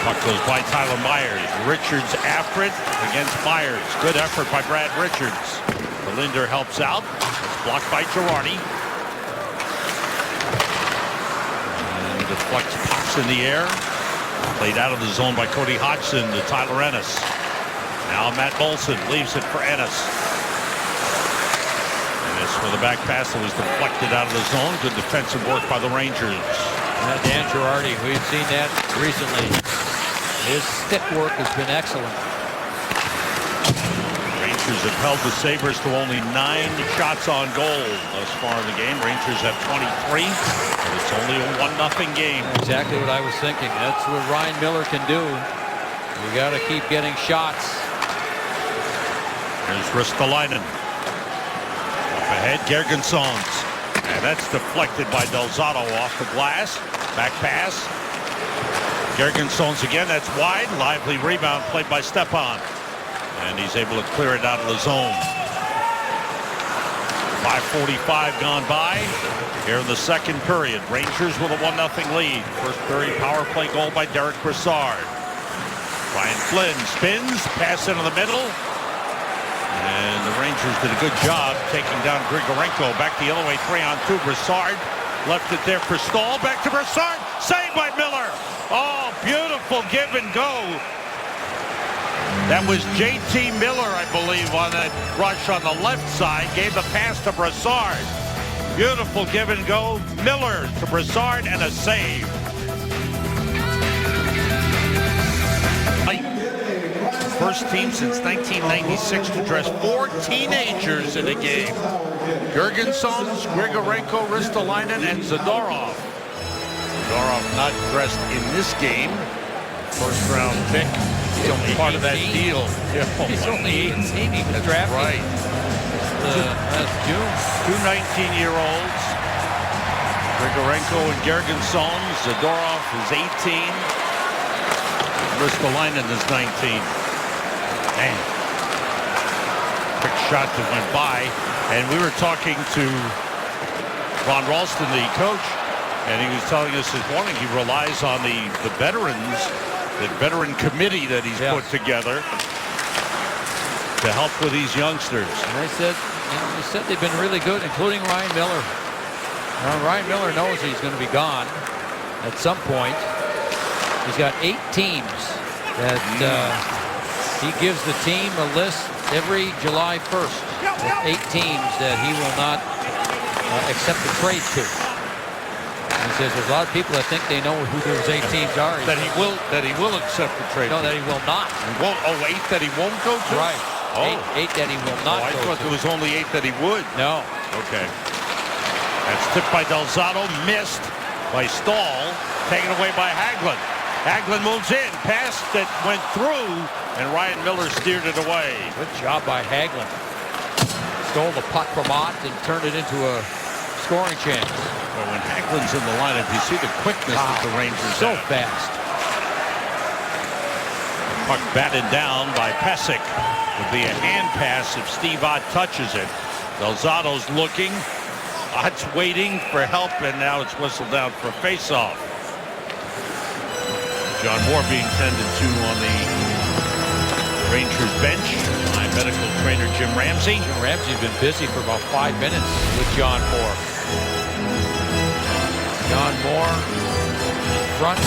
Puck goes by Tyler Myers. Richards after it against Myers. Good effort by Brad Richards. Linder helps out. It's blocked by Girardi. And deflects pucks in the air. Played out of the zone by Cody Hodgson to Tyler Ennis. Now Matt Molson leaves it for Ennis. Ennis with a back pass that was deflected out of the zone. Good defensive work by the Rangers. Dan Girardi, we've seen that recently. His stick work has been excellent. Rangers have held the Sabres to only 9 shots on goal thus far in the game. Rangers have 23, but it's only a 1-0 game. Exactly what I was thinking. That's what Ryan Miller can do. You got to keep getting shots. Here's Ristolainen. Up ahead, Gergensons. And that's deflected by Delzato off the glass. Back pass. Gergensons again. That's wide. Lively rebound played by Stepan. And he's able to clear it out of the zone. 5:45 gone by here in the second period. Rangers with a 1-0 lead. First period power play goal by Derek Brassard. Ryan Flynn spins, pass into the middle. And the Rangers did a good job taking down Grigorenko. Back the other way, 3-on-2. Brassard left it there for Stahl. Back to Brassard. Saved by Miller. Oh, beautiful give and go. That was J.T. Miller, I believe, on that rush on the left side. Gave the pass to Brassard. Beautiful give and go. Miller to Brassard and a save. First team since 1996 to dress 4 teenagers in a game. Gergensons, Grigorenko, Ristolainen, and Zadorov. Zadorov not dressed in this game. First round pick. He's only part of that deal. He's only 18. He was drafted. Right. That's June. 2 19-year-olds. Grigorenko and Gergensons. Zadorov is 18. Ristolainen is 19. Man. Quick shot that went by. And we were talking to Ron Ralston, the coach, and he was telling us this morning he relies on the veterans, the veteran committee that he's put together to help with these youngsters. And they said they've been really good, including Ryan Miller. Now, Ryan Miller knows he's going to be gone at some point. He's got 8 teams that he gives the team a list every July 1st of 8 teams that he will not accept a trade to. And he says there's a lot of people that think they know who those 8 teams are. That he will accept the trade. No, that he will not. He won't. Oh, 8 that he won't go to. Right. Oh. 8 that he will not. I thought there was only 8 that he would. No. Okay. That's tipped by Delzato, missed by Stahl, taken away by Hagelin. Hagelin moves in, pass that went through, and Ryan Miller steered it away. Good job by Hagelin. Stole the puck from Ott and turned it into a scoring chance. Well, when Hagelin's in the lineup, you see the quickness that the Rangers so have. fast. Puck batted down by Pesek. Would be a hand pass if Steve Ott touches it. Delzado's looking. Ott's waiting for help, and now it's whistled down for a face-off. John Moore being tended to on the Rangers bench by medical trainer Jim Ramsey. Jim Ramsey's been busy for about 5 minutes with John Moore. John Moore in front.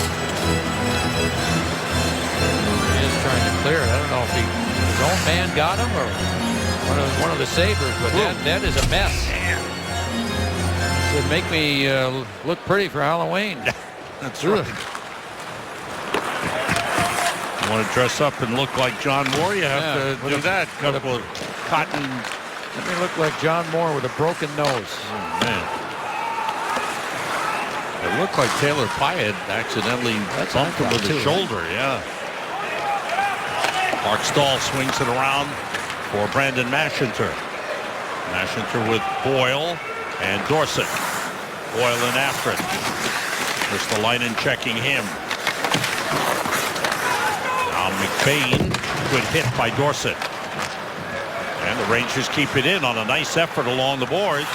He is trying to clear it. I don't know if his own man got him or one of the Sabres, but that is a mess. It would make me look pretty for Halloween. That's right. You want to dress up and look like John Moore, you have to do that. Couple of cotton. Let me look like John Moore with a broken nose. Oh, man. It looked like Taylor Pyatt accidentally bumped him with his shoulder. Yeah. Mark Stahl swings it around for Brandon Mashinter. Mashinter with Boyle and Dorsett. Boyle in after it. Ristolainen checking him. Now McBain, good hit by Dorsett. And the Rangers keep it in on a nice effort along the boards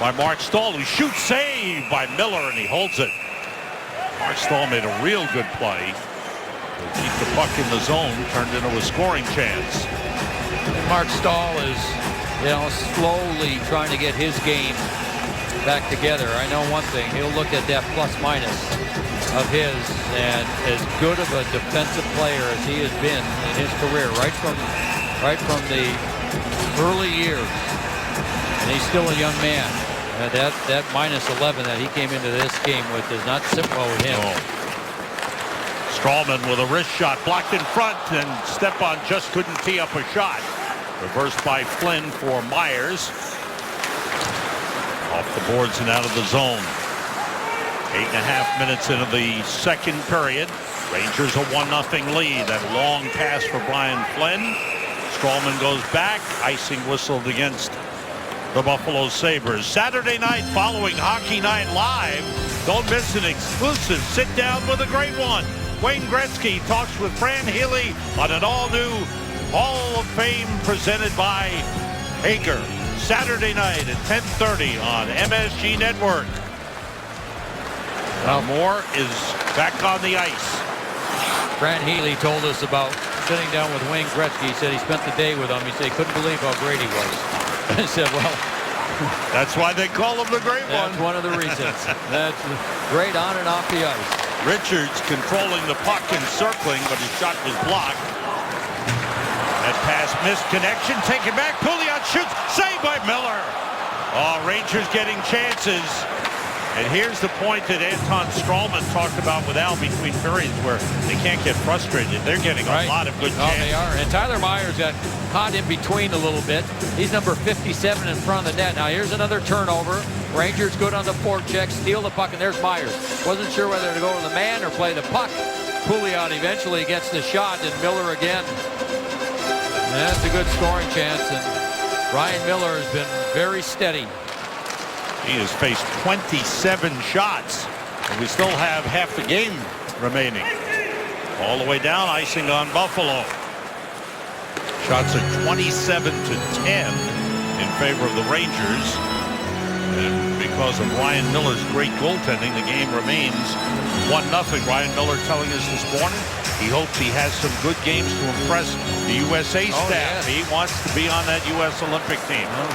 by Mark Stahl, who shoots, save by Miller, and he holds it. Mark Stahl made a real good play. To keep the puck in the zone, turned into a scoring chance. Mark Stahl is, slowly trying to get his game back together. I know one thing, he'll look at that plus minus of his, and as good of a defensive player as he has been in his career, right from the early years, and he's still a young man. That minus 11 that he came into this game with does not sit well with him. Oh. Strawman with a wrist shot blocked in front, and Stepan just couldn't tee up a shot. Reversed by Flynn for Myers. Off the boards and out of the zone. 8.5 minutes into the second period. Rangers a 1-0 lead. That long pass for Brian Flynn. Strawman goes back. Icing whistled against the Buffalo Sabres. Saturday night following Hockey Night Live. Don't miss an exclusive sit down with a great one. Wayne Gretzky talks with Fran Healy on an all-new Hall of Fame presented by Hager. Saturday night at 10:30 on MSG Network. Moore is back on the ice. Fran Healy told us about sitting down with Wayne Gretzky. He said he spent the day with him. He said he couldn't believe how great he was. I said, well, that's why they call him the Great One. That's one of the reasons. That's great on and off the ice. Richards controlling the puck and circling, but his shot was blocked. That pass missed connection. Take it back. Pouliot shoots. Saved by Miller. Oh, Rangers getting chances. And here's the point that Anton Strawman talked about with Al between periods where they can't get frustrated. They're getting a lot of good chances. They are. And Tyler Myers got caught in between a little bit. He's number 57 in front of the net. Now here's another turnover. Rangers go down the forecheck, steal the puck, and there's Myers. Wasn't sure whether to go to the man or play the puck. Pouliot eventually gets the shot, and Miller again. And that's a good scoring chance, and Ryan Miller has been very steady. He has faced 27 shots, and we still have half the game remaining. All the way down, icing on Buffalo. Shots are 27-10 in favor of the Rangers. And because of Ryan Miller's great goaltending, the game remains 1-0. Ryan Miller telling us this morning he hopes he has some good games to impress the USA staff. Yes. He wants to be on that U.S. Olympic team. Well,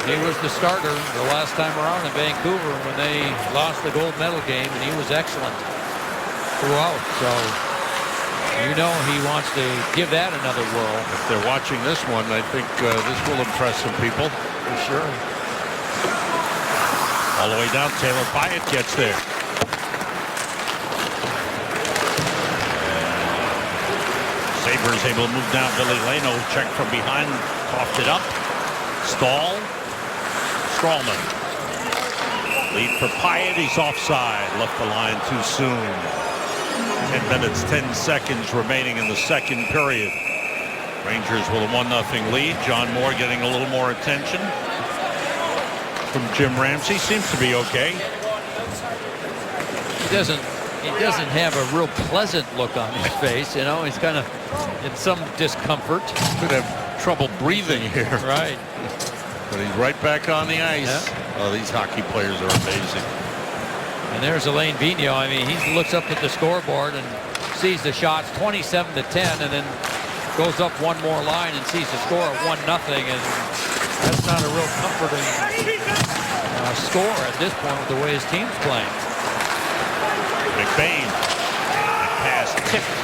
he was the starter the last time around in Vancouver when they lost the gold medal game, and he was excellent throughout. So he wants to give that another whirl. If they're watching this one, I think this will impress some people. For sure. All the way down, Taylor Pyatt gets there. Sabres able to move down. Billy Leno checked from behind, coughed it up. Stahl. Strawman. Lead for Pyatt. He's offside. Left the line too soon. 10 minutes, 10 seconds remaining in the second period. Rangers with a 1-0 lead. John Moore getting a little more attention from Jim Ramsey. Seems to be okay. He doesn't have a real pleasant look on his face. He's kind of in some discomfort. Could have trouble breathing here. Right. But he's right back on the ice. Yeah. Oh, these hockey players are amazing. And there's Alain Vigneault. I mean, he looks up at the scoreboard and sees the shots 27-10, and then goes up one more line and sees the score at 1-0, and that's not a real comforting score at this point with the way his team's playing. McBain. The pass tipped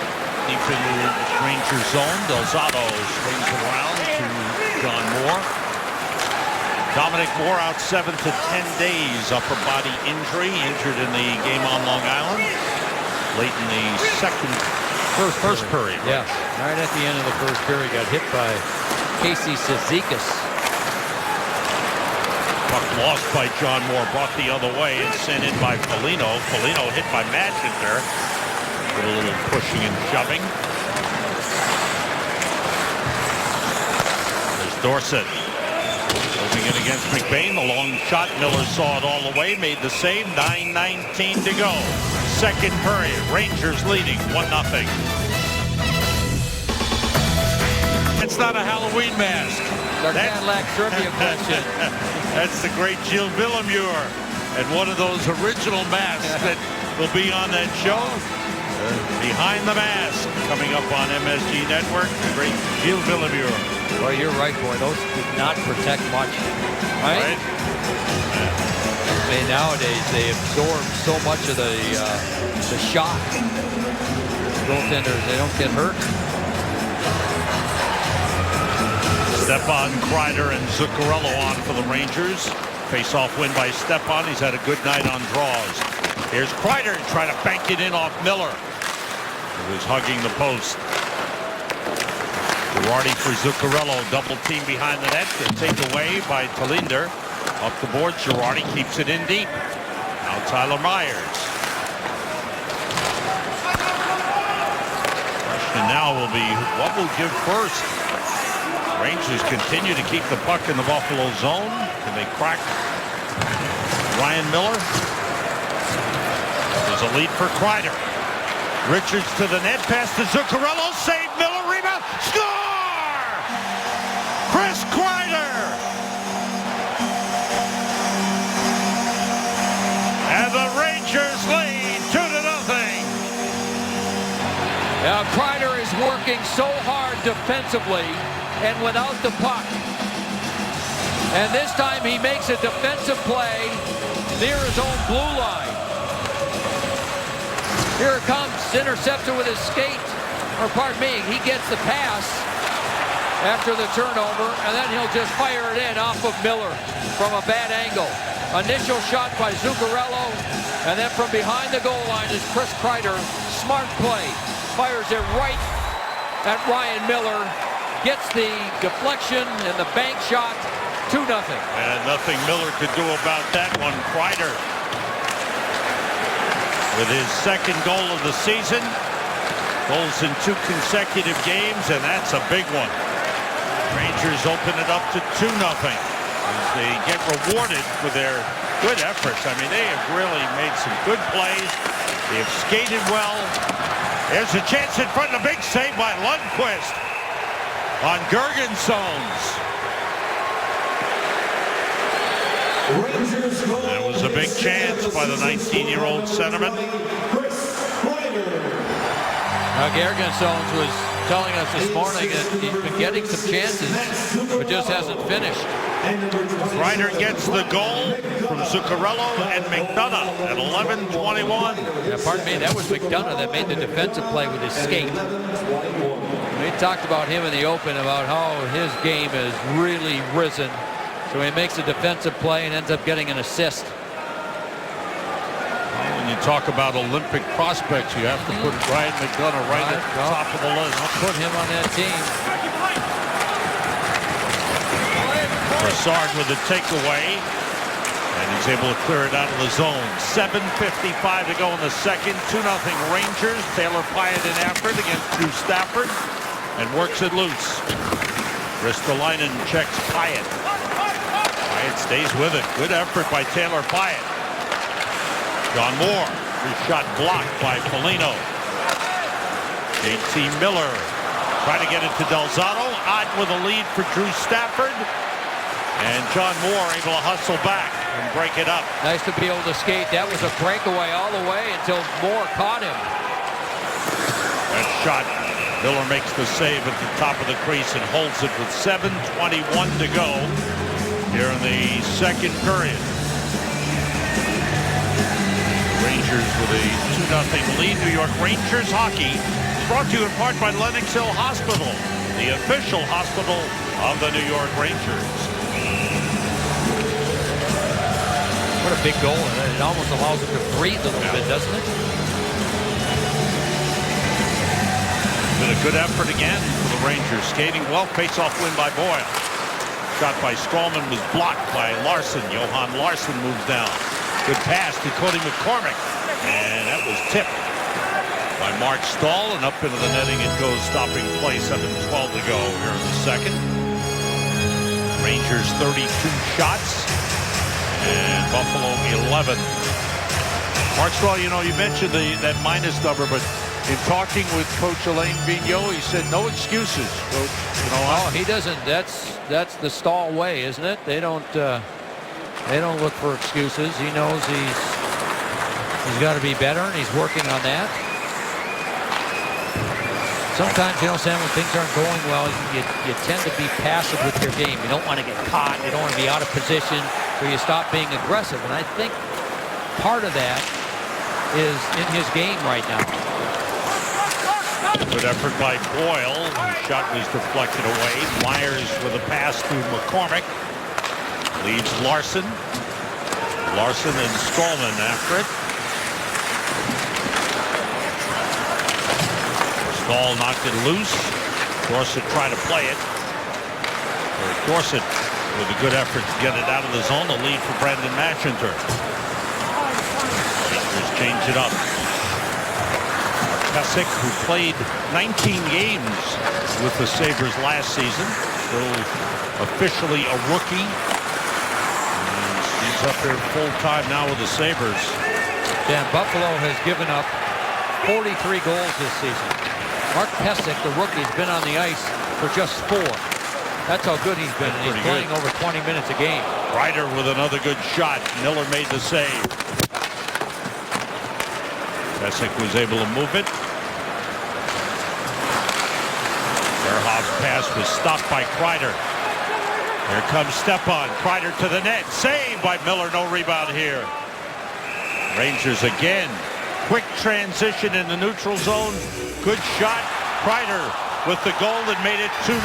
deep into the Ranger zone. Delzato swings around to John Moore. Dominic Moore out 7 to 10 days. Upper body injury. Injured in the game on Long Island. Late in the first period. Yeah, right at the end of the first period, got hit by Casey Cizikas. Puck lost by John Moore, brought the other way and sent in by Foligno. Foligno hit by Madgener. Did a little pushing and shoving. There's Dorsett. Moving in against McBain. The long shot. Miller saw it all the way. Made the save. 9:19 to go. Second period. Rangers leading 1-0. It's not a Halloween mask. Our Cadillac trivia question. That's the great Gilles Villemure. And one of those original masks that will be on that show. Behind the Mask, coming up on MSG Network. The great Gilles Villemure. Well, you're right, boy. Those did not protect much. Right? I mean, nowadays they absorb so much of the shot. Goaltenders, they don't get hurt. Stepan, Kreider, and Zuccarello on for the Rangers. Face-off win by Stepan. He's had a good night on draws. Here's Kreider trying to bank it in off Miller, who was hugging the post. Girardi for Zuccarello. Double team behind the net. Take away by Talinder. Up the board. Girardi keeps it in deep. Now Tyler Myers. Question now will be, what will give first? Rangers continue to keep the puck in the Buffalo zone. Can they crack Ryan Miller? There's a lead for Kreider. Richards to the net. Pass to Zuccarello. Save Miller. Rebound. Score! Chris Kreider. And the Rangers lead 2-0. Now Kreider is working so hard defensively and without the puck. And this time he makes a defensive play near his own blue line. Here it comes. Intercepts it with his skate. Or pardon me, he gets the pass after the turnover, and then he'll just fire it in off of Miller from a bad angle. Initial shot by Zuccarello, and then from behind the goal line is Chris Kreider. Smart play. Fires it right at Ryan Miller. Gets the deflection and the bank shot. 2-0. And nothing Miller could do about that one. Kreider with his second goal of the season. Goals in 2 consecutive games, and that's a big one. Rangers open it up to 2-0. As they get rewarded for their good efforts. I mean, they have really made some good plays. They have skated well. There's a chance in front of the big save by Lundqvist on Gergensons. That was a big chance by the 19-year-old centerman. Gergensons was telling us this morning that he's been getting some chances, but just hasn't finished. Kreider gets the goal from Zuccarello and McDonough at 11:21. Yeah, pardon me, that was McDonough that made the defensive play with his skate. We talked about him in the open about how his game has really risen. So he makes a defensive play and ends up getting an assist. When you talk about Olympic prospects, you have to put Ryan McDonough right at the top of the list. I'll put him on that team. Brassard with the takeaway, and he's able to clear it out of the zone. 7:55 to go in the second. 2-0 Rangers. Taylor Pyatt in effort against Drew Stafford, and works it loose. Ristolainen checks Pyatt. Pyatt stays with it. Good effort by Taylor Pyatt. John Moore. His shot blocked by Foligno. JT Miller trying to get it to Delzato, Ott with a lead for Drew Stafford. And John Moore able to hustle back and break it up. Nice to be able to skate. That was a breakaway all the way until Moore caught him. That shot, Miller makes the save at the top of the crease and holds it with 7:21 to go here in the second period. Rangers with a 2-0 lead. New York Rangers hockey brought to you in part by Lenox Hill Hospital, the official hospital of the New York Rangers. What a big goal. It almost allows him to breathe a little bit, doesn't it? Been a good effort again for the Rangers. Skating well. Face-off win by Boyle. Shot by Strawman was blocked by Larson. Johan Larson moves down. Good pass to Cody McCormick. And that was tipped by Mark Stahl. And up into the netting it goes, stopping play. 7:12 to go here in the second. Rangers 32 shots. And Buffalo 11. Mark Stahl, you know, you mentioned that minus number, but in talking with Coach Alain Vigneault, he said no excuses, Coach. You know, oh, he doesn't. That's the Stahl way, isn't it? They don't look for excuses. He knows he's got to be better, and he's working on that. Sometimes, you know, Sam, when things aren't going well, you tend to be passive with your game. You don't want to get caught. You don't want to be out of position, so you stop being aggressive. And I think part of that is in his game right now. Good effort by Boyle. The shot was deflected away. Myers with a pass to McCormick. Leads Larson. Larson and Stallman after it. Stahl knocked it loose. Dorsett tried to play it. Dorsett with a good effort to get it out of the zone. The lead for Brandon Matchinter. Rangers change it up. Kasich, who played 19 games with the Sabres last season, still officially a rookie. And he's up there full time now with the Sabres. Dan, Buffalo has given up 43 goals this season. Mark Pysyk, the rookie, has been on the ice for just 4. That's how good he's been. And he's playing over 20 minutes a game. Ryder with another good shot. Miller made the save. Pysyk was able to move it. Verhoff's pass was stopped by Kreider. Here comes Stepan. Kreider to the net. Saved by Miller. No rebound here. Rangers again. Quick transition in the neutral zone. Good shot. Kreider with the goal that made it 2-0.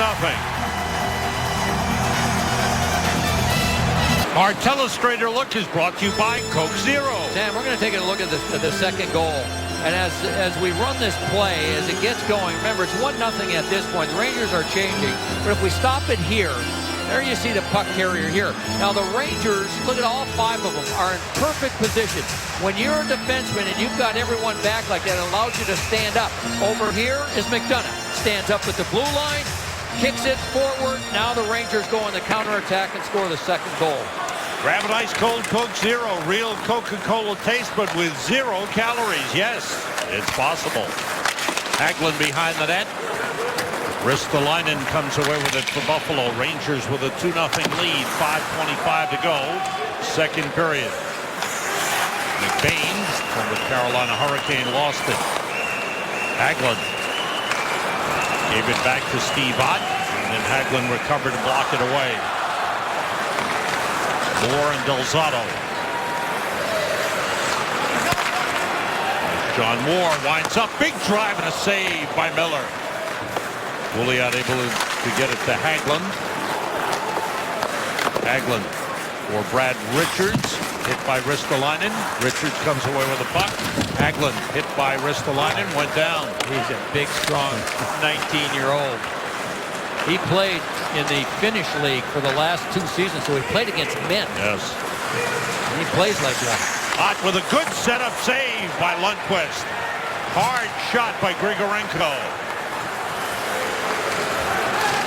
Our telestrator look is brought to you by Coke Zero. Sam, we're going to take a look at the second goal. And as we run this play, as it gets going, remember, it's 1-0 at this point. The Rangers are changing. But if we stop it here, there you see the puck carrier here. Now the Rangers, look at all 5 of them, are in perfect position. When you're a defenseman and you've got everyone back like that, it allows you to stand up. Over here is McDonough. Stands up at the blue line, kicks it forward. Now the Rangers go on the counterattack and score the second goal. Grab an ice cold Coke Zero. Real Coca-Cola taste, but with 0 calories. Yes, it's possible. Hagelin behind the net. Ristolainen comes away with it for Buffalo. Rangers with a 2-0 lead. 5:25 to go. Second period. McBain from the Carolina Hurricane lost it. Hagelin gave it back to Steve Ott. And then Hagelin recovered and blocked it away. Moore and Delzato. John Moore winds up. Big drive and a save by Miller. Pouliot able to get it to Hagelin. Hagelin for Brad Richards. Hit by Ristolainen. Richards comes away with the puck. Hagelin hit by Ristolainen. Went down. He's a big, strong 19-year-old. He played in the Finnish league for the last 2 seasons, so he played against men. Yes. And he plays like that. Ott with a good setup save by Lundqvist. Hard shot by Grigorenko.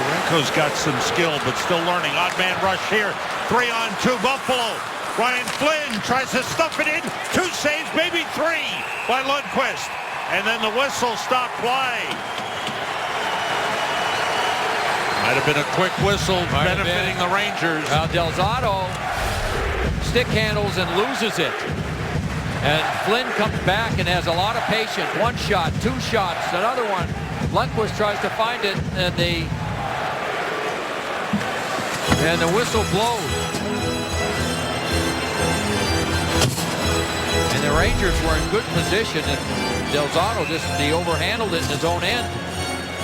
Grigorenko's got some skill, but still learning. Odd man rush here. 3-on-2 Buffalo. Ryan Flynn tries to stuff it in. 2 saves, maybe 3 by Lundqvist. And then the whistle stopped play. Might have been a quick whistle Might have benefiting been. the Rangers. Now Del Zotto stick handles and loses it. And Flynn comes back and has a lot of patience. One shot, two shots, another one. Lundqvist tries to find it, and the whistle blows. And the Rangers were in good position, and Del Zotto he overhandled it in his own end.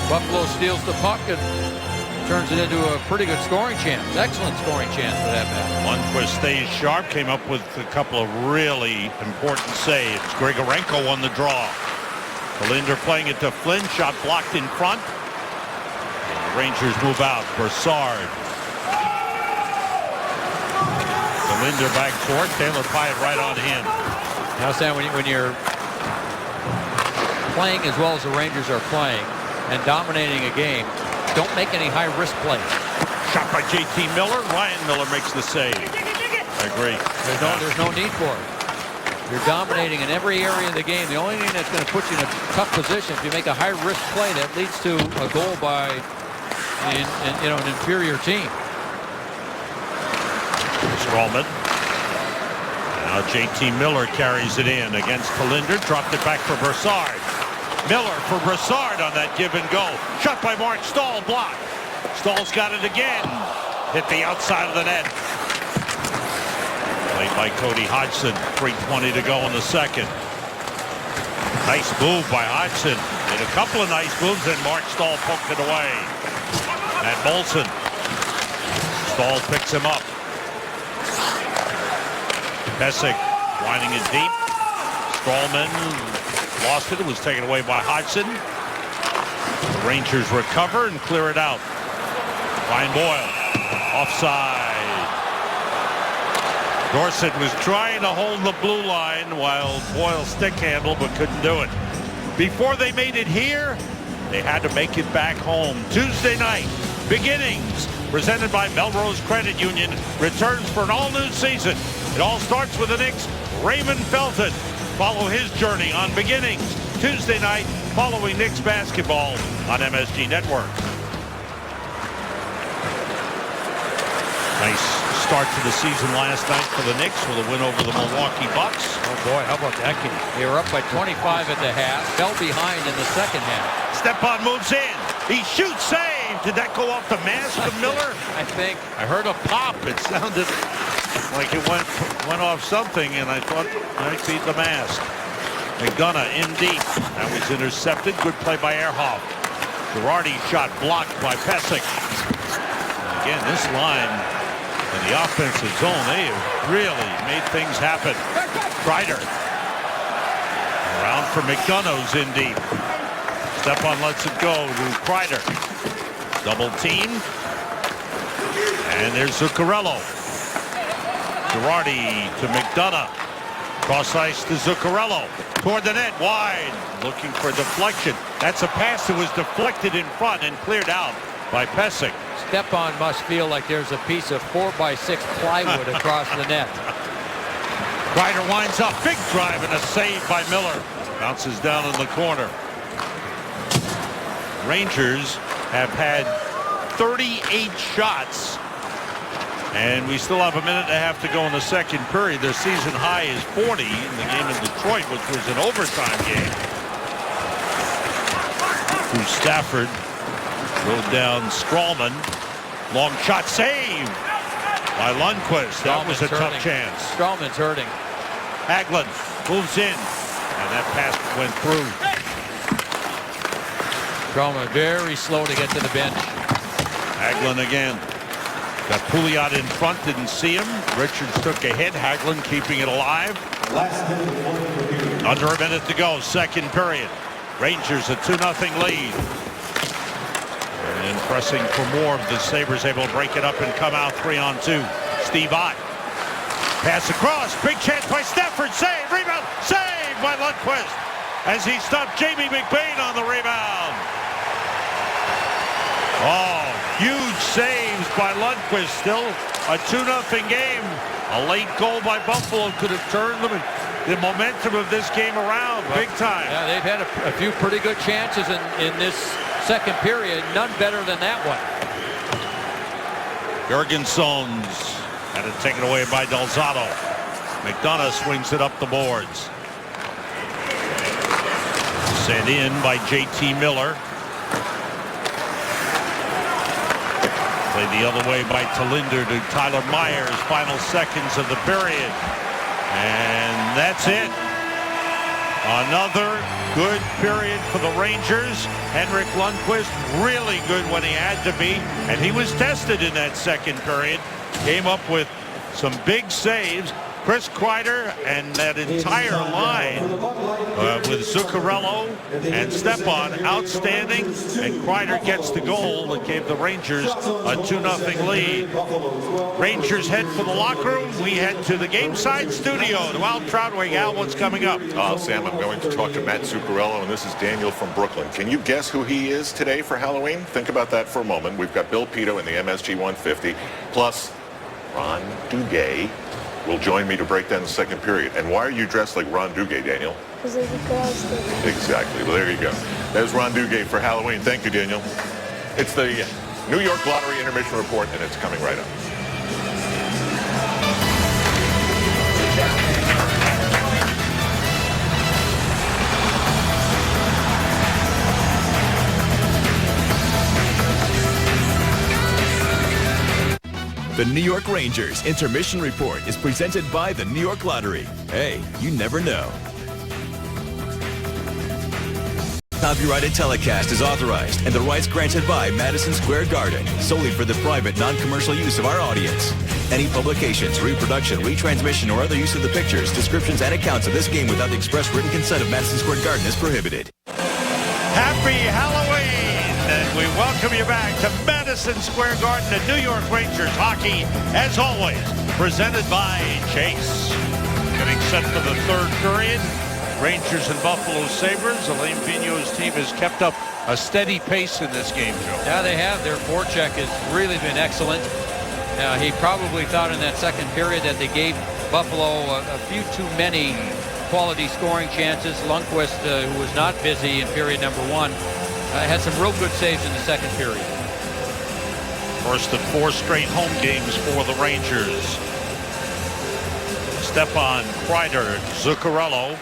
Buffalo steals the puck and turns it into a pretty good scoring chance. Excellent scoring chance for that man. Lundqvist stays sharp, came up with a couple of really important saves. Grigorenko on the draw. Kalinder playing it to Flynn, shot blocked in front. The Rangers move out. Brassard. Kalinder back court. Taylor Pyatt right on him. Now, Sam, when you're playing as well as the Rangers are playing and dominating a game, don't make any high-risk plays. Shot by J.T. Miller. Ryan Miller makes the save. I agree. There's no need for it. You're dominating in every area of the game. The only thing that's going to put you in a tough position if you make a high-risk play that leads to a goal by an inferior team. Strawman. Now J.T. Miller carries it in against Kalinder. Dropped it back for Brassard. Miller for Brassard on that give and go. Shot by Mark Stahl, blocked. Stahl's got it again. Hit the outside of the net. Played by Cody Hodgson. 3:20 to go in the second. Nice move by Hodgson. Did a couple of nice moves, and Mark Stahl poked it away. Matt Molson. Stahl picks him up. Messick winding it deep. Strawman lost it. It was taken away by Hodgson. The Rangers recover and clear it out. Ryan Boyle. Offside. Dorsett was trying to hold the blue line while Boyle stick handled but couldn't do it. Before they made it here, they had to make it back home. Tuesday night, Beginnings, presented by Melrose Credit Union, returns for an all-new season. It all starts with the Knicks' Raymond Felton. Follow his journey on Beginnings, Tuesday night, following Knicks basketball on MSG Network. Nice start to the season last night for the Knicks with a win over the Milwaukee Bucks. Oh boy, how about that game? They were up by 25 at the half, fell behind in the second half. Stepan moves in. He shoots, save. Did that go off the mask of Miller? I think. I heard a pop. It sounded like it went off something, and I thought it might be the mask. McDonough in deep. That was intercepted. Good play by Ehrhoff. Girardi shot blocked by Pesic. Again, this line in the offensive zone, they have really made things happen. Kreider. Around for McDonough's in deep. Stepan lets it go to Kreider. Double team. And there's Zuccarello. Girardi to McDonough. Cross ice to Zuccarello. Toward the net, wide. Looking for deflection. That's a pass that was deflected in front and cleared out by Pesic. Stepan must feel like there's a piece of 4x6 plywood across the net. Kreider winds up. Big drive and a save by Miller. Bounces down in the corner. Rangers have had 38 shots. And we still have a minute and a half to go in the second period. Their season high is 40 in the game in Detroit, which was an overtime game. To Stafford. Rode down Strawman. Long shot save by Lundqvist. That was a tough chance. Strawman's hurting. Hagelin moves in. And that pass went through. Strawman very slow to get to the bench. Hagelin again. Got Pouliot in front, didn't see him. Richards took a hit. Hagelin keeping it alive. Under a minute to go, second period. Rangers a 2-0 lead. And pressing for more. The Sabres able to break it up and come out 3-on-2. Steve Ott. Pass across. Big chance by Stafford. Save. Rebound. Save by Lundqvist. As he stopped Jamie McBain on the rebound. Oh, huge saves by Lundqvist. Still a 2-0 game. A late goal by Buffalo could have turned them the momentum of this game around big time. Yeah, they've had a few pretty good chances in this second period. None better than that one. Jorgensen's had it taken away by Delzato. McDonough swings it up the boards. Sent in by J.T. Miller. Played the other way by Talinder to Tyler Myers. Final seconds of the period. And that's it. Another good period for the Rangers. Henrik Lundqvist really good when he had to be. And he was tested in that second period. Came up with some big saves. Chris Kreider and that entire line with Zuccarello and Stepan outstanding, and Kreider gets the goal that gave the Rangers a 2-0 lead. Rangers head for the locker room. We head to the game side studio to Al Troutwig. Al, what's coming up? Sam, I'm going to talk to Matt Zuccarello, and this is Daniel from Brooklyn. Can you guess who he is today for Halloween? Think about that for a moment. We've got Bill Pito in the MSG 150, plus Ron Duguay will join me to break down the second period. And why are you dressed like Ron Duguay, Daniel? Because of the girls did. Exactly. Well, there you go. There's Ron Duguay for Halloween. Thank you, Daniel. It's the New York Lottery Intermission Report, and it's coming right up. The New York Rangers Intermission Report is presented by the New York Lottery. Hey, you never know. Copyrighted telecast is authorized and the rights granted by Madison Square Garden solely for the private, non-commercial use of our audience. Any publications, reproduction, retransmission, or other use of the pictures, descriptions, and accounts of this game without the express written consent of Madison Square Garden is prohibited. Happy Halloween! And we welcome you back to Madison Square Garden and New York Rangers hockey, as always, presented by Chase. Getting set for the third period. Rangers and Buffalo Sabres. Alain Vigneault's team has kept up a steady pace in this game, Joe. Yeah, they have. Their forecheck has really been excellent. He probably thought in that second period that they gave Buffalo a few too many quality scoring chances. Lundqvist, who was not busy in period number one, had some real good saves in the second period. First of 4 straight home games for the Rangers. Stepan, Kreider, Zuccarello,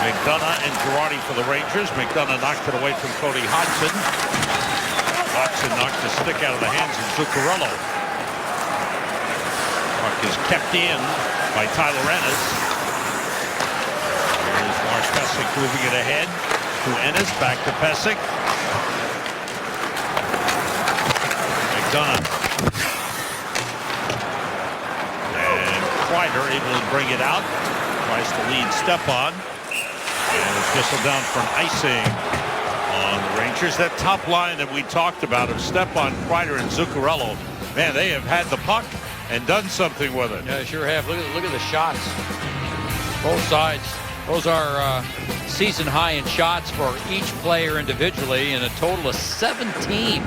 McDonough, and Girardi for the Rangers. McDonough knocked it away from Cody Hodgson. Hodgson knocked the stick out of the hands of Zuccarello. Puck is kept in by Tyler Ennis. Here's Mark Pysyk moving it ahead to Ennis, back to Pysyk. McDonough. And Kreider able to bring it out. Tries to lead Stepan. And it's whistled down from icing on the Rangers. That top line that we talked about of Stepan, Kreider, and Zuccarello, man, they have had the puck and done something with it. Yeah, they sure have. Look at the shots. Both sides. Those are season high in shots for each player individually, and a total of 17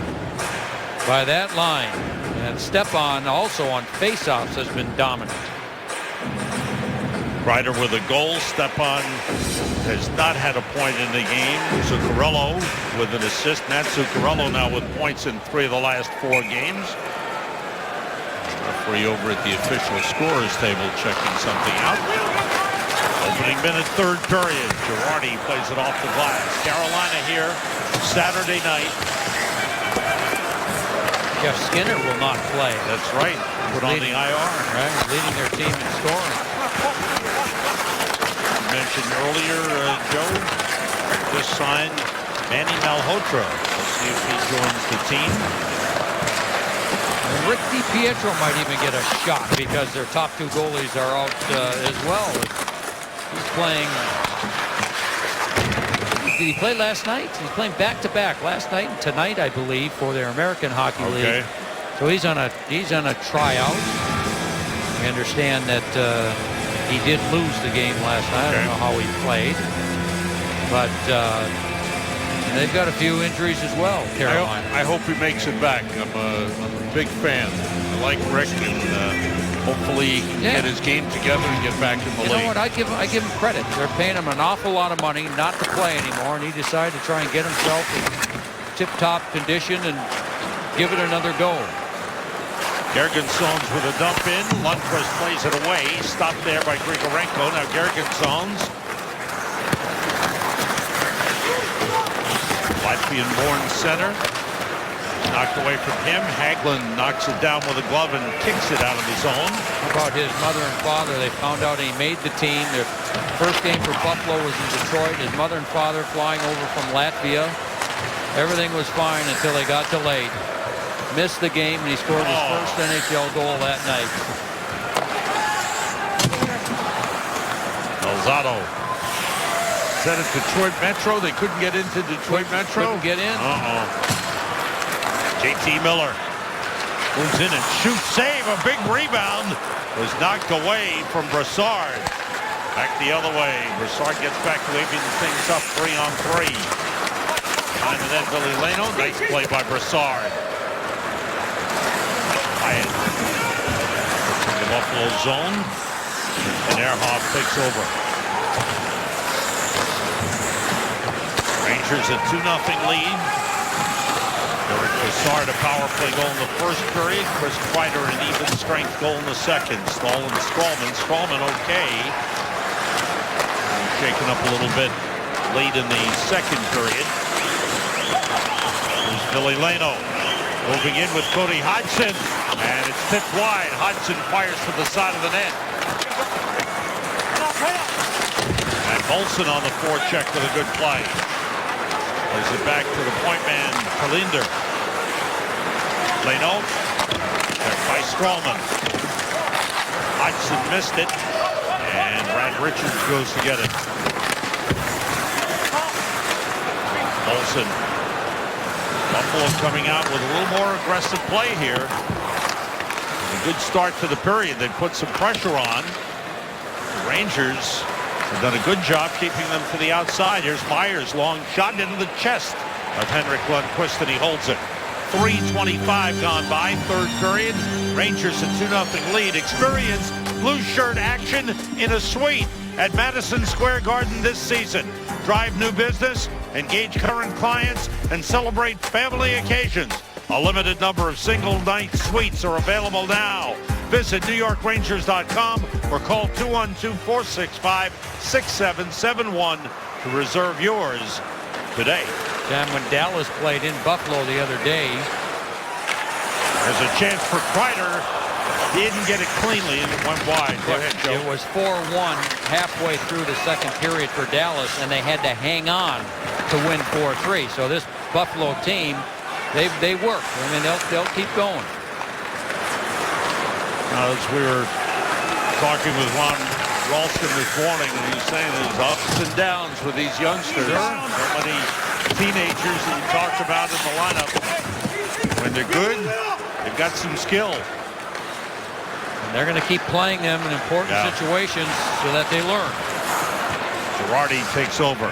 by that line. And Stepan also on faceoffs has been dominant. Kreider with a goal. Stepan has not had a point in the game. Zuccarello with an assist. Matt Zuccarello now with points in 3 of the last 4 games. Referee over at the official scorers table checking something out. Opening minute, third period. Girardi plays it off the glass. Carolina here Saturday night. Jeff Skinner will not play. That's right. Put on the IR. Right, leading their team in scoring. You mentioned earlier, Joe, just signed Manny Malhotra. Let's see if he joins the team. And Rick DiPietro might even get a shot because their top 2 goalies are out as well. He's playing. Did he play last night? He's playing back-to-back last night and tonight, I believe, for their American Hockey League. So he's on a tryout. We understand that he did lose the game last night. I don't know how he played, but they've got a few injuries as well. Carolina. I hope he makes it back. I'm a big fan. I like Rick, and hopefully he can get his game together and get back in the league. You know what? I give him credit. They're paying him an awful lot of money not to play anymore, and he decided to try and get himself in tip-top condition and give it another go. Gergensons with a dump in. Lundqvist plays it away. Stopped there by Grigorenko. Now Gergensons. Latvian-born center. Knocked away from him. Hagelin knocks it down with a glove and kicks it out of the zone. How about his mother and father? They found out he made the team. Their first game for Buffalo was in Detroit. His mother and father flying over from Latvia. Everything was fine until they got delayed. Missed the game, and he scored his first NHL goal that night. Delzato set at Detroit Metro. They couldn't get into Detroit Metro. Couldn't get in. JT Miller moves in and shoots. Save. A big rebound. Was knocked away from Brassard. Back the other way. Brassard gets back to even things up 3-on-3. Behind the net, Billy Leno. Nice play by Brassard. Hyatt in the Buffalo zone. And Ehrhoff takes over. Rangers a 2-0 lead. Derek Brassard, a power play goal in the first period. Chris Kreider, an even strength goal in the second. Stahl and Strawman. Strawman okay. Shaken up a little bit late in the second period. Here's Billy Leno. Moving in with Cody Hodgson. And it's tipped wide. Hodgson fires to the side of the net. And Molson on the forecheck with a good play. Plays it back to the point man, Kalinder. Leno. Checked by Strawman. Hodgson missed it. And Brad Richards goes to get it. Molson. Buffalo coming out with a little more aggressive play here. A good start to the period. They put some pressure on. The Rangers have done a good job keeping them to the outside. Here's Myers, long shot into the chest of Henrik Lundqvist, and he holds it. 3:25 gone by, third period. Rangers a 2-0 lead. Experience blue shirt action in a suite at Madison Square Garden this season. Drive new business, engage current clients, and celebrate family occasions. A limited number of single night suites are available now. Visit NewYorkRangers.com or call 212-465-6771 to reserve yours today. Sam, when Dallas played in Buffalo the other day, there's a chance for Kreider. Didn't get it cleanly and it went wide. Go ahead, Joe. It was 4-1 halfway through the second period for Dallas, and they had to hang on to win 4-3. So this Buffalo team, they work. I mean, they'll keep going. As we were talking with Ron Ralston this morning, and he was saying there's ups and downs with these youngsters. So many teenagers that you talked about in the lineup. When they're good, they've got some skill. And they're going to keep playing them in important situations so that they learn. Girardi takes over.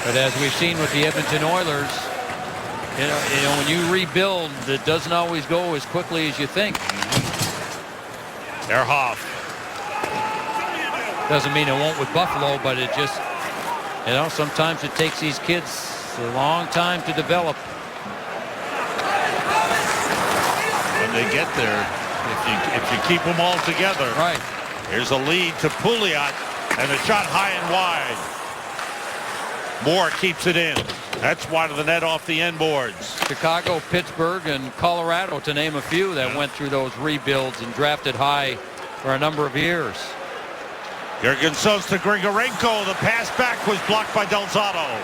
But as we've seen with the Edmonton Oilers, you know, when you rebuild, it doesn't always go as quickly as you think. Ehrhoff. Doesn't mean it won't with Buffalo, but it just, you know, sometimes it takes these kids a long time to develop. When they get there, if you keep them all together. Right. Here's a lead to Pouliot, and a shot high and wide. Moore keeps it in. That's wide of the net off the end boards. Chicago, Pittsburgh, and Colorado, to name a few, that went through those rebuilds and drafted high for a number of years. Gergensons to Grigorenko. The pass back was blocked by Delzato.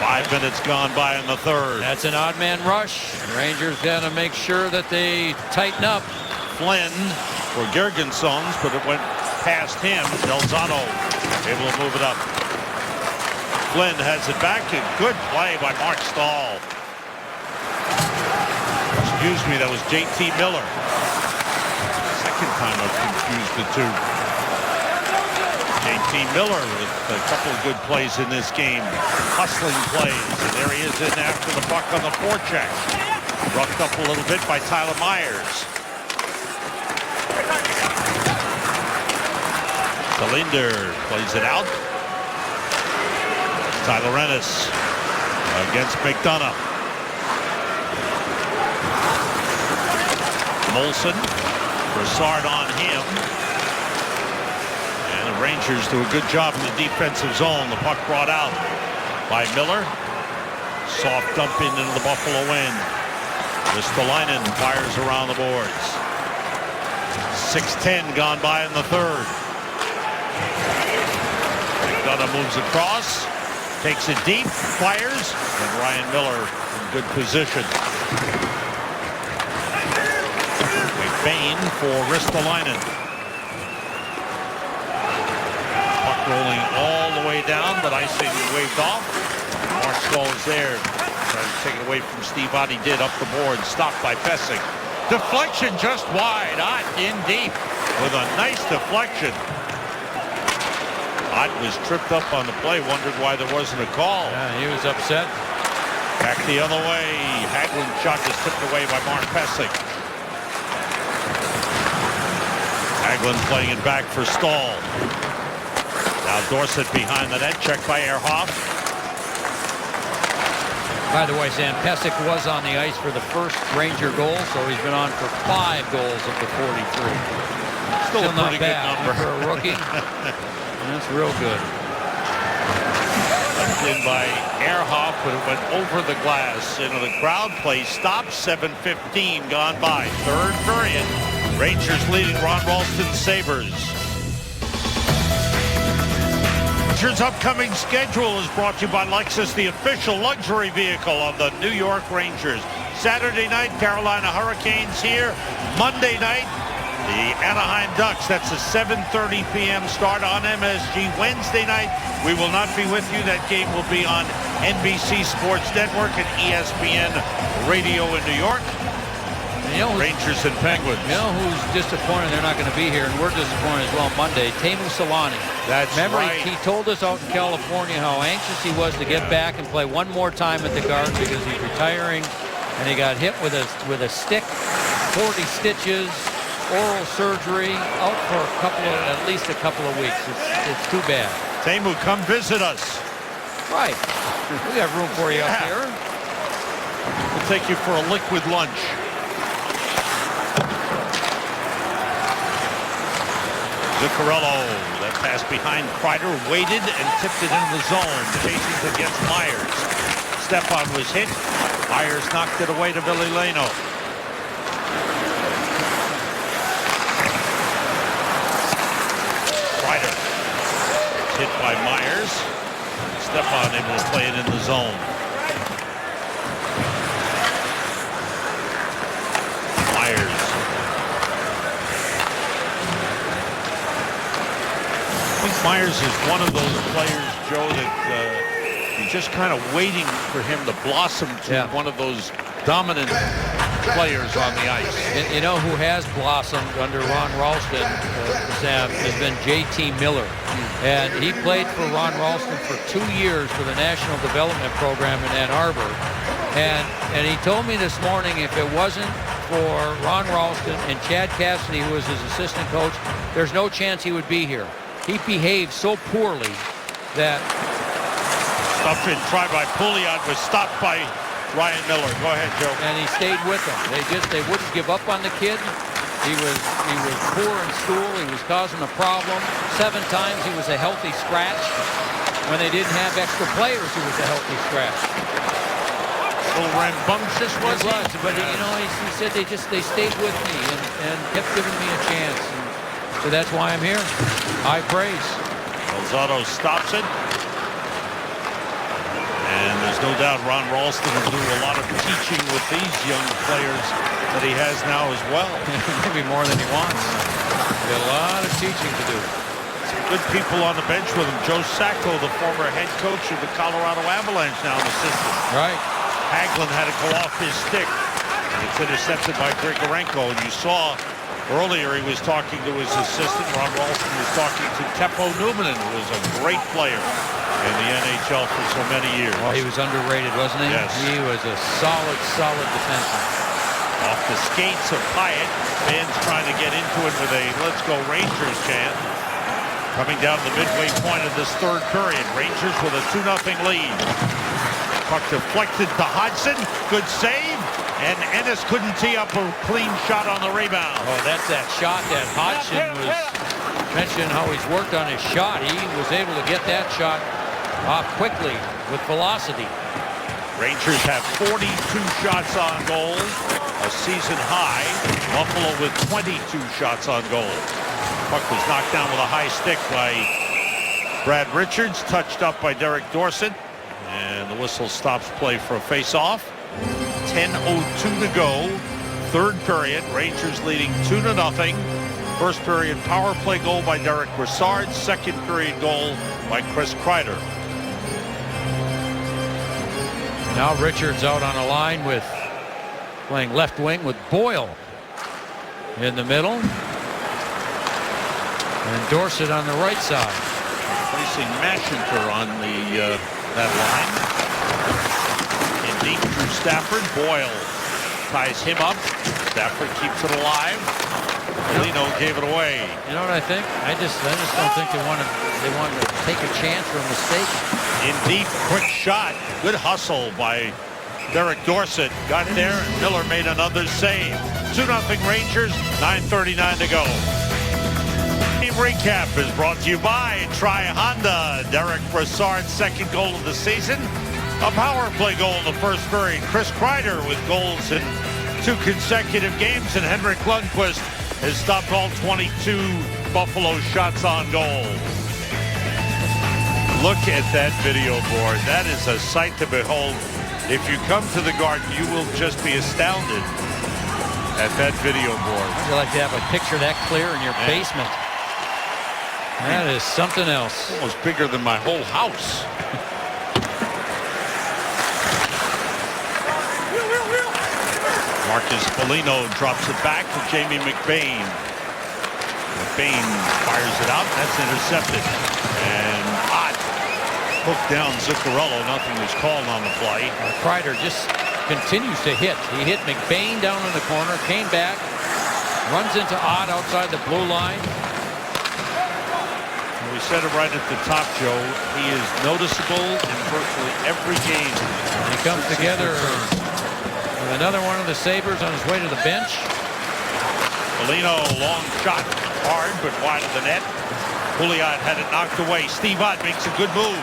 5 minutes gone by in the third. That's an odd man rush. Rangers got to make sure that they tighten up. Flynn for Gergensons, but it went past him. Delzato able to move it up. Flynn has it back. A good play by Mark Stahl. Excuse me, that was JT Miller. Second time I've confused the two. JT Miller with a couple of good plays in this game. Hustling plays. And there he is in after the puck on the forecheck. Roughed up a little bit by Tyler Myers. Kalinder plays it out. Tyler Ennis against McDonough. Molson, Broussard on him. And the Rangers do a good job in the defensive zone. The puck brought out by Miller. Soft dump into the Buffalo end. Ristolainen fires around the boards. 6:10 gone by in the third. McDonough moves across, takes it deep, fires, and Ryan Miller in good position. McBain for Ristolainen. Puck rolling all the way down, but icing waved off. Mark Stahl is there. Trying to take it away from Steve Ott. He did up the board. Stopped by Pesic. Deflection just wide. Ott in deep with a nice deflection. Ott was tripped up on the play. Wondered why there wasn't a call. Yeah, he was upset. Back the other way. Hagelin shot is tipped away by Mark Pesic. Hagelin playing it back for Stahl. Now Dorsett behind the net. Checked by Ehrhoff. By the way, Sam, Pesic was on the ice for the first Ranger goal, so he's been on for 5 goals of the 43. Still a not pretty good bad number for a rookie. That's real good. Left in by Ehrhoff, but it went over the glass. Into the crowd play stopped. 7:15 gone by. Third period. Rangers leading Ron Ralston Sabres. Rangers' upcoming schedule is brought to you by Lexus, the official luxury vehicle of the New York Rangers. Saturday night, Carolina Hurricanes here. Monday night, the Anaheim Ducks. That's a 7:30 p.m. start on MSG. Wednesday night, we will not be with you. That game will be on NBC Sports Network and ESPN Radio in New York. You know, Rangers and Penguins. You know who's disappointed they're not going to be here, and we're disappointed as well Monday? Teemu Selanne. That's Remember, right. he told us out in California how anxious he was to get back and play one more time at the Garden because he's retiring, and he got hit with a stick, 40 stitches, oral surgery, out for at least a couple of weeks. It's too bad. Teemu, come visit us. Right. We have room for you up here. We'll take you for a liquid lunch. Zuccarello, that pass behind Kreider, waited and tipped it into the zone. Chasing against Myers. Stepan was hit. Myers knocked it away to Billy Leno. Kreider hit by Myers. Stepan able to play it in the zone. Myers. I think Myers is one of those players, Joe, that you're just kind of waiting for him to blossom to one of those dominant players on the ice. And you know who has blossomed under Ron Ralston, Sam, has been J.T. Miller. And he played for Ron Ralston for 2 years for the National Development Program in Ann Arbor. And he told me this morning if it wasn't for Ron Ralston and Chad Cassidy, who was his assistant coach, there's no chance he would be here. He behaved so poorly that... Stuffed in, tried by Pouliot, was stopped by Ryan Miller. Go ahead, Joe. And he stayed with them. They wouldn't give up on the kid. He was poor in school. He was causing a problem. 7 times he was a healthy scratch. When they didn't have extra players, he was a healthy scratch. A little rambunctious was he? But you know, he said they stayed with me and kept giving me a chance. And so that's why I'm here. High praise. Lozado stops it. And there's no doubt Ron Ralston will do a lot of teaching with these young players that he has now as well. Maybe more than he wants. He's got a lot of teaching to do. Some good people on the bench with him. Joe Sacco, the former head coach of the Colorado Avalanche, now an assistant. Right. Hagelin had to go off his stick. It's intercepted by Grigorenko. And you saw earlier he was talking to his assistant. Ron Ralston was talking to Teppo Numminen, who was a great player in the NHL for so many years. Well, he was underrated, wasn't he? Yes. He was a solid defenseman. Off the skates of Pyatt. Fans trying to get into it with a "Let's Go Rangers" chant. Coming down the midway point of this third period. Rangers with a 2-0 lead. Puck deflected to Hodgson. Good save. And Ennis couldn't tee up a clean shot on the rebound. Oh, that's that shot that Hodgson was mentioning how he's worked on his shot. He was able to get that shot off quickly with velocity. Rangers have 42 shots on goal, a season high. Buffalo with 22 shots on goal. Puck was knocked down with a high stick by Brad Richards, touched up by Derek Dorsett, and the whistle stops play for a face-off. 10:02 to go, third period. Rangers leading 2-0. First period power play goal by Derek Brassard. Second period goal by Chris Kreider. Now Richards out on a line with playing left wing with Boyle in the middle, and Dorsett on the right side. Placing Mashinter on the that line. In deep through Stafford. Boyle ties him up. Stafford keeps it alive. Lino gave it away. You know what I think? I just don't think they want to take a chance or a mistake. In deep, quick shot. Good hustle by Derek Dorsett. Got there, and Miller made another save. 2-0 Rangers, 9:39 to go. Team recap is brought to you by Tri Honda. Derek Brassard's second goal of the season. A power play goal in the first period. Chris Kreider with goals in 2 consecutive games, and Henrik Lundqvist has stopped all 22 Buffalo shots on goal. Look at that video board. That is a sight to behold. If you come to the Garden, you will just be astounded at that video board. I'd like to have a picture that clear in your basement. That is something else. Almost bigger than my whole house. Marcus Foligno drops it back to Jamie McBain. McBain fires it out. That's intercepted. And Ott hooked down Zuccarello. Nothing was called on the play. Kreider just continues to hit. He hit McBain down in the corner, came back, runs into Ott outside the blue line. We said it right at the top, Joe. He is noticeable in virtually every game. He comes together with another one of the Sabres on his way to the bench. Foligno, long shot, hard but wide of the net. Pouliot had it knocked away. Steve Ott makes a good move.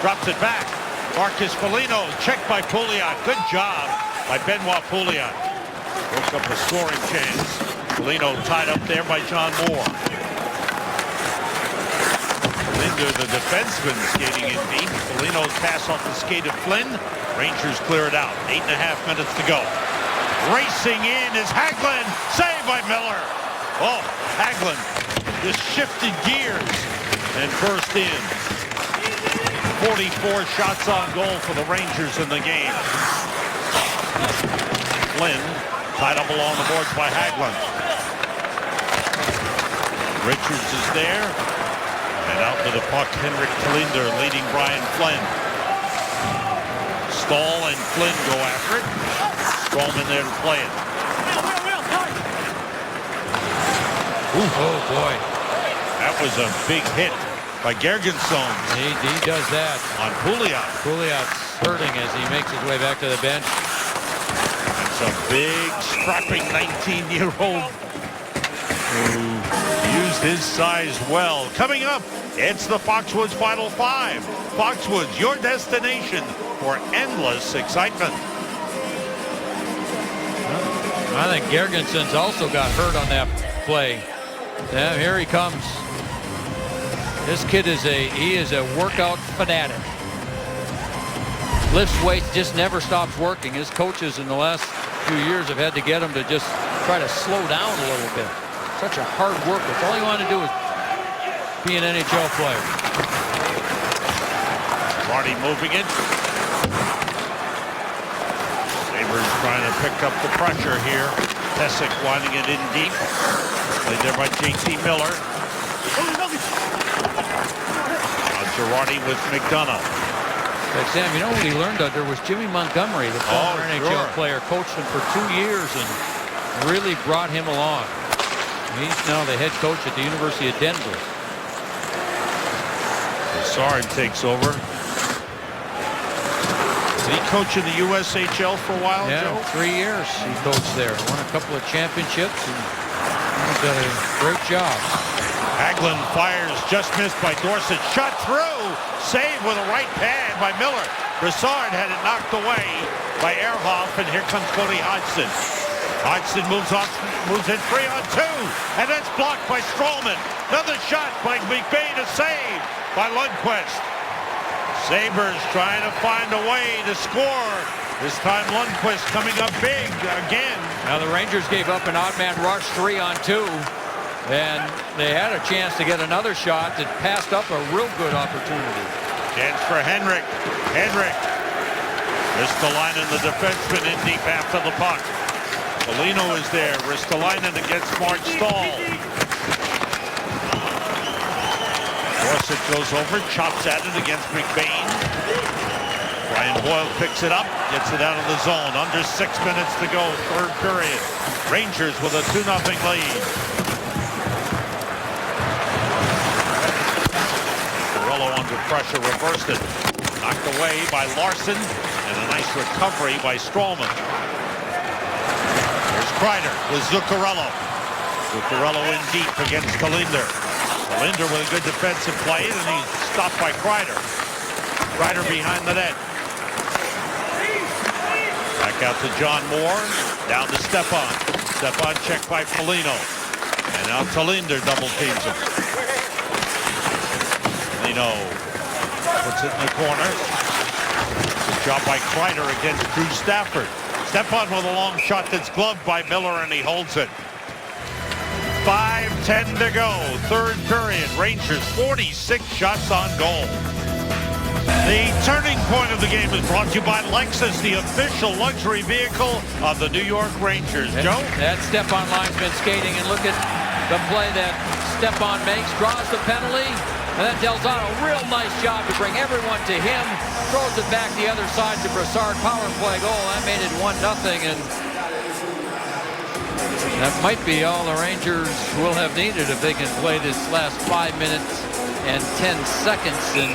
Drops it back. Marcus Foligno, checked by Pouliot. Good job by Benoit Pouliot. Broke up a scoring chance. Foligno tied up there by John Moore. Linder, the defenseman, skating in deep. Foligno's pass off the skate of Flynn. Rangers clear it out. 8.5 minutes to go. Racing in is Hagelin. Saved by Miller. Oh, Hagelin just shifted gears and burst in. 44 shots on goal for the Rangers in the game. Flynn tied up along the boards by Hagelin. Richards is there. And out to the puck, Henrik Linder leading Brian Flynn. Stahl and Flynn go after it. Strowman there to play it. Ooh. Oh, boy. That was a big hit by Gergenson. He does that. On Pouliot. Pouliot's hurting as he makes his way back to the bench. It's a big, strapping 19-year-old who used his size well. Coming up, it's the Foxwoods Final Five. Foxwoods, your destination for endless excitement. I think Gergenson's also got hurt on that play. Yeah, here he comes. This kid is a workout fanatic. Lifts weights, just never stops working. His coaches in the last few years have had to get him to just try to slow down a little bit. Such a hard worker. It's all he wanted to do is be an NHL player. Marty moving it. Sabres trying to pick up the pressure here. Tessic winding it in deep. Played there by JT Miller. Girardi with McDonough. But Sam, you know what he learned under was Jimmy Montgomery, the former NHL player, coached him for 2 years and really brought him along. He's now the head coach at the University of Denver. Brassard takes over. Did he coach in the USHL for a while, Yeah, Joe? 3 years he coached there. Won a couple of championships and he's done a great job. Hagelin fires, just missed by Dorsett. Shot through. Save with a right pad by Miller. Broussard had it knocked away by Ehrhoff, and here comes Cody Hodgson. Hodgson moves in 3-on-2, and that's blocked by Stroman. Another shot by McBain, a save by Lundqvist. Sabres trying to find a way to score. This time Lundqvist coming up big again. Now the Rangers gave up an odd man rush 3-on-2, and they had a chance to get another shot that passed up a real good opportunity. Chance for Henrik. Ristolainen, the defenseman, in deep after the puck. Foligno is there. Ristolainen against Mark Stahl. Dorsett goes over, chops at it against McBain. Brian Boyle picks it up, gets it out of the zone. Under 6 minutes to go, third period. Rangers with a 2-0 lead. Carrillo under pressure, reversed it. Knocked away by Larson, and a nice recovery by Stroman. There's Kreider with Zuccarello. Zuccarello in deep against Kalinder. Kalinder with a good defensive play, and he's stopped by Kreider. Kreider behind the net. Back out to John Moore. Down to Stepan. Stepan checked by Foligno. And now Kalinder double teams him. Foligno puts it in the corner. Good job by Kreider against Drew Stafford. Stepan with a long shot that's gloved by Miller, and he holds it. 5:10 to go. Third period. Rangers 46 shots on goal. The turning point of the game is brought to you by Lexus, the official luxury vehicle of the New York Rangers. Joe? That Stepan line's been skating, and look at the play that Stepan makes. Draws the penalty, and then Delzato, real nice job to bring everyone to him. Throws it back the other side to Broussard. Power play goal. That made it 1-0, and that might be all the Rangers will have needed if they can play this last 5 minutes and 10 seconds in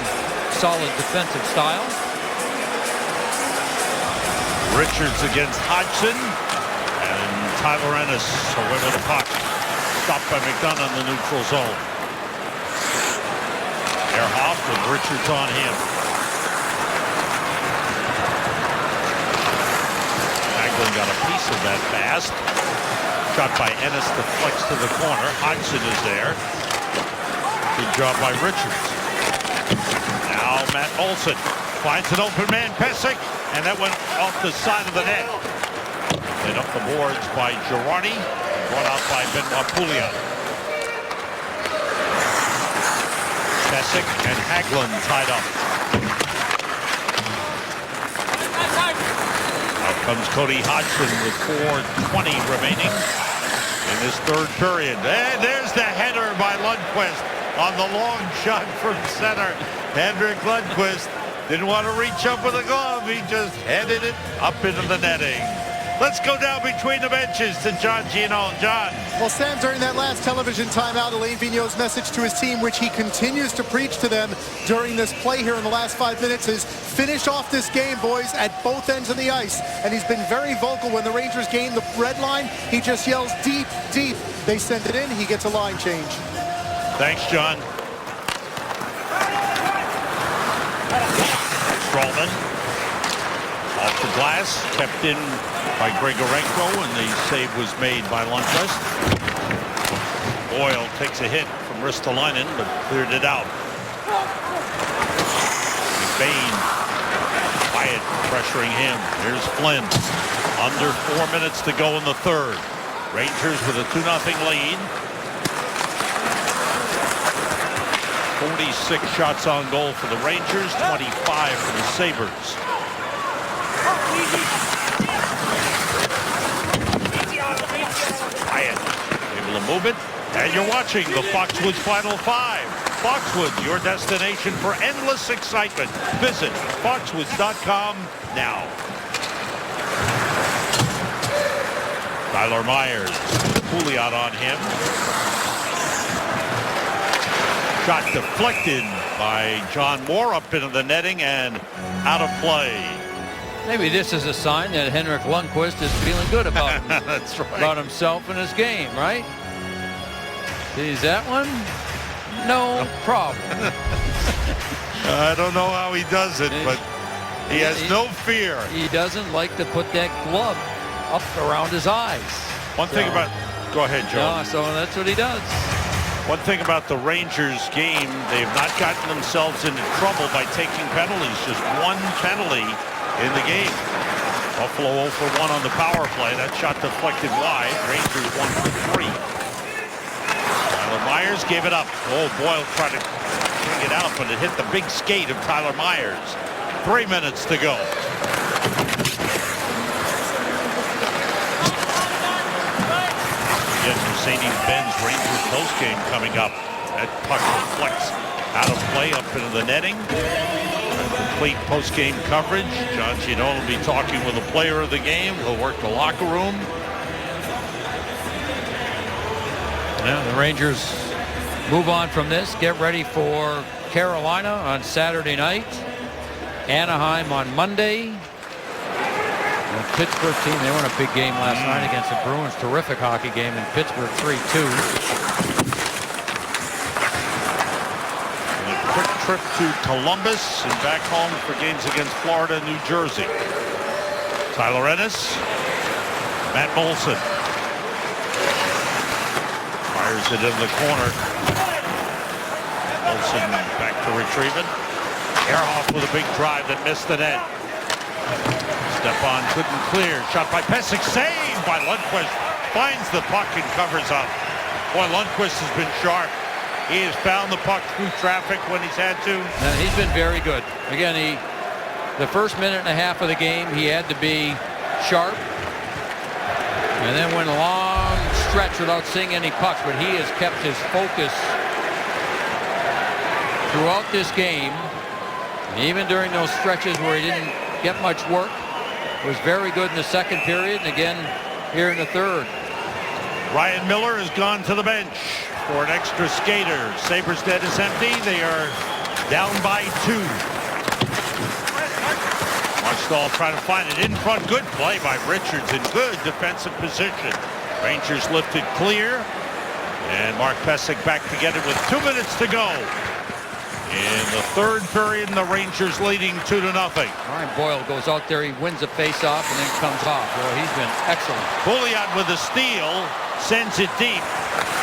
solid defensive style. Richards against Hodgson, and Tyler Ennis away with the puck. Stopped by McDonough in the neutral zone. Ehrhoff with Richards on him. Hagelin got a piece of that pass. Shot by Ennis, deflects to the corner. Hodgson is there. Good job by Richards. Now Matt Olson finds an open man, Pysyk, and that went off the side of the net. And up the boards by Girardi, brought out by Benoit Pouliot. Pysyk and Hagelin tied up. Out comes Cody Hodgson with 4:20 remaining in this third period. And there's the header by Lundqvist on the long shot from center. Henrik Lundqvist didn't want to reach up with a glove. He just headed it up into the netting. Let's go down between the benches to John Gino. John. Well, Sam, during that last television timeout, Alain Vigneault's message to his team, which he continues to preach to them during this play here in the last 5 minutes, is finish off this game, boys, at both ends of the ice. And he's been very vocal when the Rangers gain the red line. He just yells deep, deep. They send it in. He gets a line change. Thanks, John. Stroman off the glass, kept in by Grigorenko, and the save was made by Lundqvist. Boyle takes a hit from Ristolainen, but cleared it out. McBain, Wyatt pressuring him. Here's Flynn. Under 4 minutes to go in the third. Rangers with a 2-0 lead. 46 shots on goal for the Rangers, 25 for the Sabres. Wyatt able to move it, and you're watching the Foxwoods Final Five. Foxwoods, your destination for endless excitement. Visit foxwoods.com now. Tyler Myers, Pouliot on him. Shot deflected by John Moore up into the netting and out of play. Maybe this is a sign that Henrik Lundqvist is feeling good about That's right. about himself and his game, right? Sees that one? No problem. I don't know how he does it, but he has no fear. He doesn't like to put that glove up around his eyes. One thing about, go ahead, Joe. No, so that's what he does. One thing about the Rangers game, they have not gotten themselves into trouble by taking penalties. Just one penalty in the game. Buffalo 0 for 1 on the power play. That shot deflected wide. Rangers 1 for 3. Tyler Myers gave it up. Oh, Boyle tried to bring it out, but it hit the big skate of Tyler Myers. 3 minutes to go. Again, Mercedes-Benz Rangers postgame coming up. That puck deflects out of play up into the netting. Complete postgame coverage. John Giannone will be talking with the player of the game. He'll work the locker room. Yeah, the Rangers move on from this. Get ready for Carolina on Saturday night. Anaheim on Monday. The Pittsburgh team, they won a big game last night against the Bruins. Terrific hockey game in Pittsburgh, 3-2. And a quick trip to Columbus and back home for games against Florida and New Jersey. Tyler Ennis, Matt Moulson. Fires it in the corner. Moulson back to retrieve it. Ehrhoff with a big drive that missed the net. Stepan couldn't clear. Shot by Pysyk. Saved by Lundqvist. Finds the puck and covers up. Boy, Lundqvist has been sharp. He has found the puck through traffic when he's had to. He's been very good. Again, the first minute and a half of the game, he had to be sharp. And then went a long stretch without seeing any pucks, but he has kept his focus throughout this game. Even during those stretches where he didn't get much work, was very good in the second period, and again here in the third. Ryan Miller has gone to the bench for an extra skater. Sabres net is empty. They are down by 2. Markstall trying to find it in front. Good play by Richards in good defensive position. Rangers lifted clear, and Mark Pysyk back together with 2 minutes to go. In the third period, the Rangers leading 2-0. Ryan Boyle goes out there, he wins a face-off, and then comes off. Well, he's been excellent. Pouliot with a steal, sends it deep.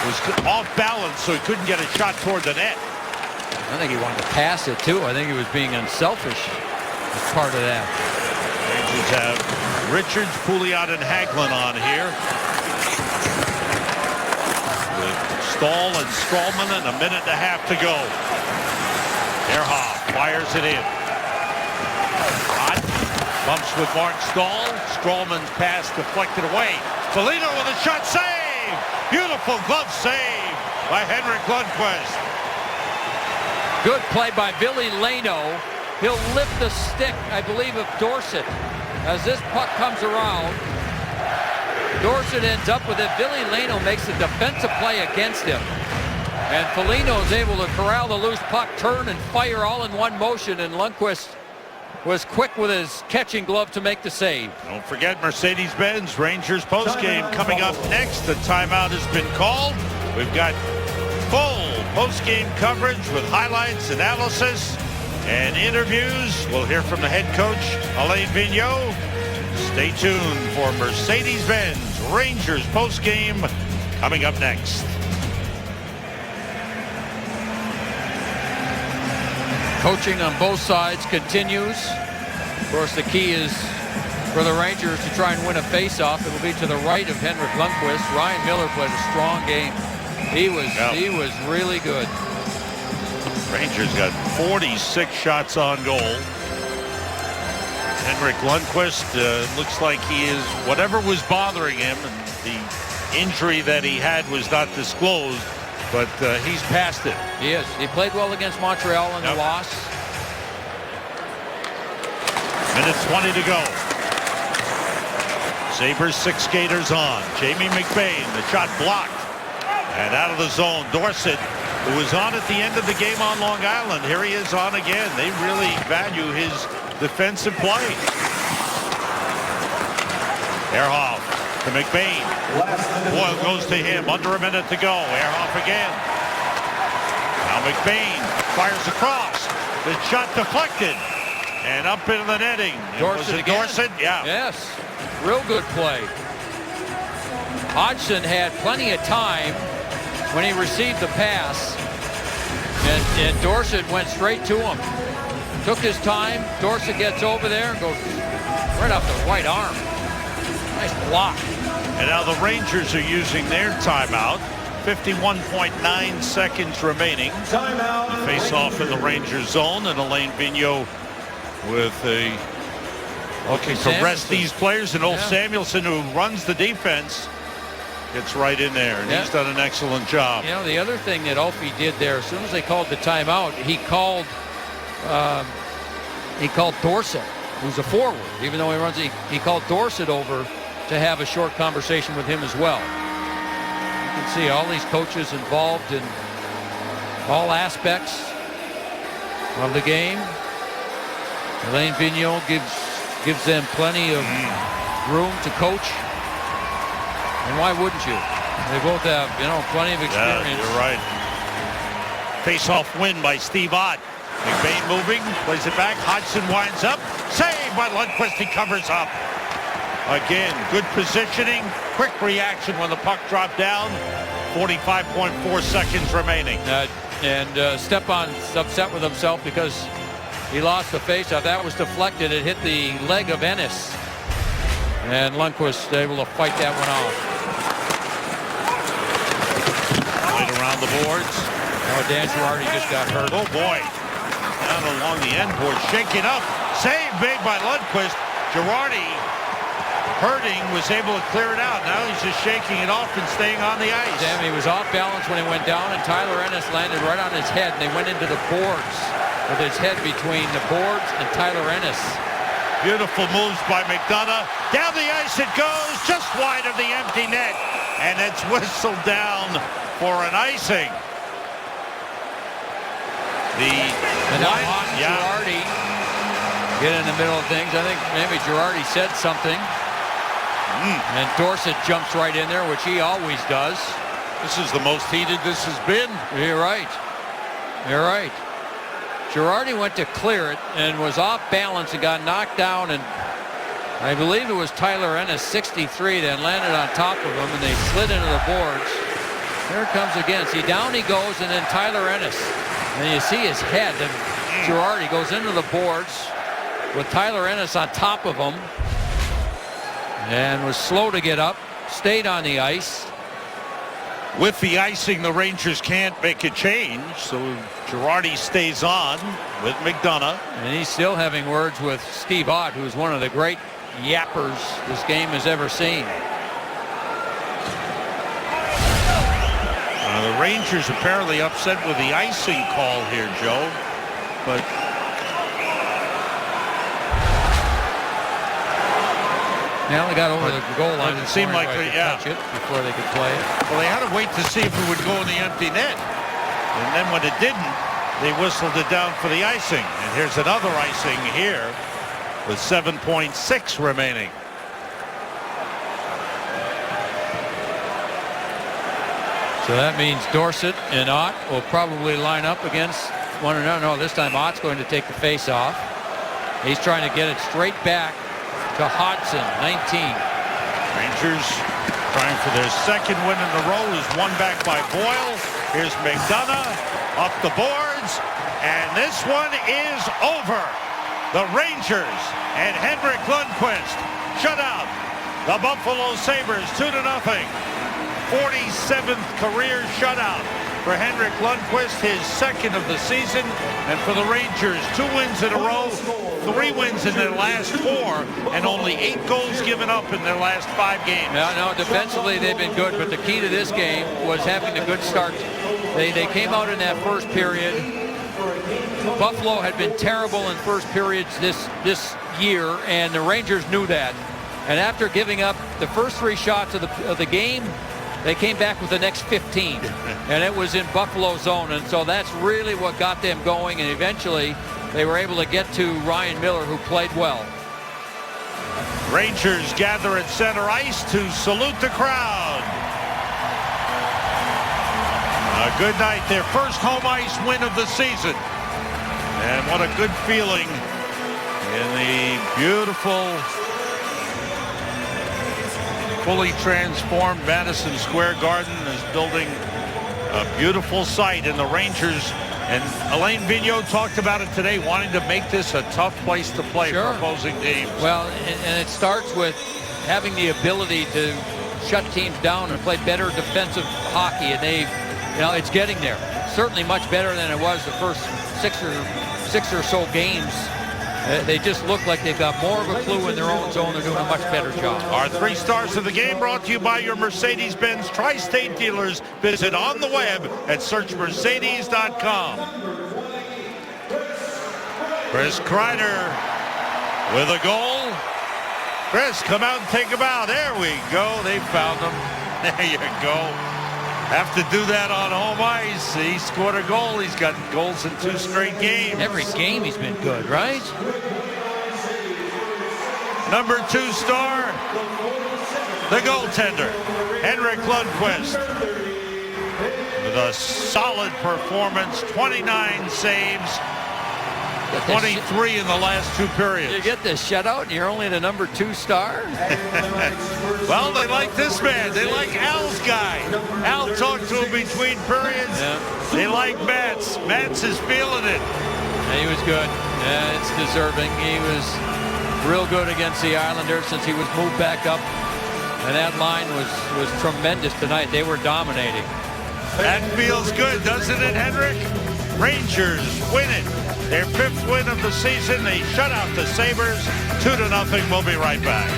Was off balance, so he couldn't get a shot toward the net. I think he wanted to pass it, too. I think he was being unselfish as part of that. Rangers have Richards, Pouliot, and Hagelin on here. With Stahl and Stralman and a minute and a half to go. Ehrhoff fires it in. Hot bumps with Mark Stahl. Stralman's pass deflected away. Foligno with a shot. Save! Beautiful glove save by Henrik Lundqvist. Good play by Billy Leno. He'll lift the stick, I believe, of Dorsett. As this puck comes around, Dorsett ends up with it. Billy Leno makes a defensive play against him. And Foligno is able to corral the loose puck, turn and fire all in one motion, and Lundqvist was quick with his catching glove to make the save. Don't forget Mercedes-Benz Rangers postgame coming up next. The timeout has been called. We've got full postgame coverage with highlights, analysis, and interviews. We'll hear from the head coach, Alain Vigneault. Stay tuned for Mercedes-Benz Rangers postgame coming up next. Coaching on both sides continues. Of course, the key is for the Rangers to try and win a faceoff. It will be to the right of Henrik Lundqvist. Ryan Miller played a strong game. He was really good. Rangers got 46 shots on goal. Henrik Lundqvist looks like he is, whatever was bothering him, and the injury that he had was not disclosed, but he's past it. He is. He played well against Montreal in the loss. Minute 20 to go. Sabres 6 skaters on. Jamie McBain, the shot blocked. And out of the zone, Dorsett, who was on at the end of the game on Long Island. Here he is on again. They really value his defensive play. Ehrhoff to McBain. Boyle goes to him. Under a minute to go. Ehrhoff again. Now McBain fires across. The shot deflected. And up into the netting. Dorsett Was it again. Dorsett? Yeah. Yes. Real good play. Hodgson had plenty of time when he received the pass. And Dorsett went straight to him. Took his time. Dorsett gets over there and goes right off the right arm. Nice block. And now the Rangers are using their timeout. 51.9 seconds remaining. The face-off in the Rangers zone, and Alain Vigneault with a looking to rest these players. And old Samuelson, who runs the defense, gets right in there, and he's done an excellent job. You know, the other thing that Opie did there, as soon as they called the timeout, he called Dorsett, who's a forward, even though he runs. He called Dorsett over to have a short conversation with him as well. You can see all these coaches involved in all aspects of the game. Alain Vigneault gives them plenty of room to coach. And why wouldn't you? They both have, plenty of experience. Yeah, you're right. Face-off win by Steve Ott. McBain moving, plays it back. Hodgson winds up. Saved by Lundqvist. He covers up. Again, good positioning. Quick reaction when the puck dropped down. 45.4 seconds remaining. And Stepan's upset with himself because he lost the face-off. That was deflected. It hit the leg of Ennis. And Lundqvist able to fight that one off. Right around the boards. Oh, Dan Girardi just got hurt. Oh, boy. Down along the end board. Shaking up. Save made by Lundqvist. Girardi, hurting, was able to clear it out. Now he's just shaking it off and staying on the ice. Damn, he was off balance when he went down, and Tyler Ennis landed right on his head, and they went into the boards with his head between the boards and Tyler Ennis. Beautiful moves by McDonough. Down the ice it goes, just wide of the empty net. And it's whistled down for an icing. And now Girardi get in the middle of things. I think maybe Girardi said something. And Dorsett jumps right in there, which he always does. This is the most heated this has been. You're right. You're right. Girardi went to clear it and was off balance and got knocked down, and I believe it was Tyler Ennis, 63, that landed on top of him, and they slid into the boards. Here it comes again. See, down he goes, and then Tyler Ennis. And you see his head, and Girardi goes into the boards with Tyler Ennis on top of him and was slow to get up, stayed on the ice. With the icing, the Rangers can't make a change, so Girardi stays on with McDonough. And he's still having words with Steve Ott, who's one of the great yappers this game has ever seen. The Rangers apparently upset with the icing call here, Joe. But now they got over the goal line. It seemed like they touch it before they could play it. Well, they had to wait to see if it would go in the empty net. And then when it didn't, they whistled it down for the icing. And here's another icing here with 7.6 remaining. So that means Dorsett and Ott will probably line up against one another. No, this time Ott's going to take the face off. He's trying to get it straight back to Hodgson, 19. Rangers trying for their second win in a row, is won back by Boyle. Here's McDonough up the boards, and this one is over. The Rangers and Henrik Lundqvist shut out the Buffalo Sabres 2-0. 47th career shutout for Henrik Lundqvist, his second of the season. And for the Rangers, 2 wins in a row, 3 wins in their last 4, and only 8 goals given up in their last 5 games. No, defensively they've been good, but the key to this game was having a good start. They came out in that first period. Buffalo had been terrible in first periods this year, and the Rangers knew that. And after giving up the first 3 shots of the game, they came back with the next 15, and it was in Buffalo zone, and so that's really what got them going, and eventually they were able to get to Ryan Miller, who played well. Rangers gather at center ice to salute the crowd. A good night, their first home ice win of the season. And what a good feeling in the beautiful, fully transformed Madison Square Garden is building a beautiful site, and the Rangers and Alain Vigneault talked about it today, wanting to make this a tough place to play for opposing teams. Well, and it starts with having the ability to shut teams down and play better defensive hockey, and it's getting there. Certainly much better than it was the first six or so games. They just look like they've got more of a clue in their own zone. They're doing a much better job. Our 3 stars of the game brought to you by your Mercedes-Benz Tri-State dealers. Visit on the web at searchmercedes.com. Chris Kreider with a goal. Chris, come out and take a bow. There we go. They found him. There you go. Have to do that on home ice. He scored a goal. He's got goals in 2 straight games. Every game he's been good, right? Number 2 star, the goaltender, Henrik Lundqvist. With a solid performance, 29 saves, 23 in the last 2 periods. You get this shutout and you're only the number 2 star? Well, they like this man. They like Al's guy. Al talked to him between periods. Yeah. They like Mats. Mats is feeling it. He was good. Yeah, it's deserving. He was real good against the Islanders since he was moved back up. And that line was tremendous tonight. They were dominating. That feels good, doesn't it, Henrik? Rangers win it. Their 5th win of the season. They shut out the Sabres 2-0. We'll be right back.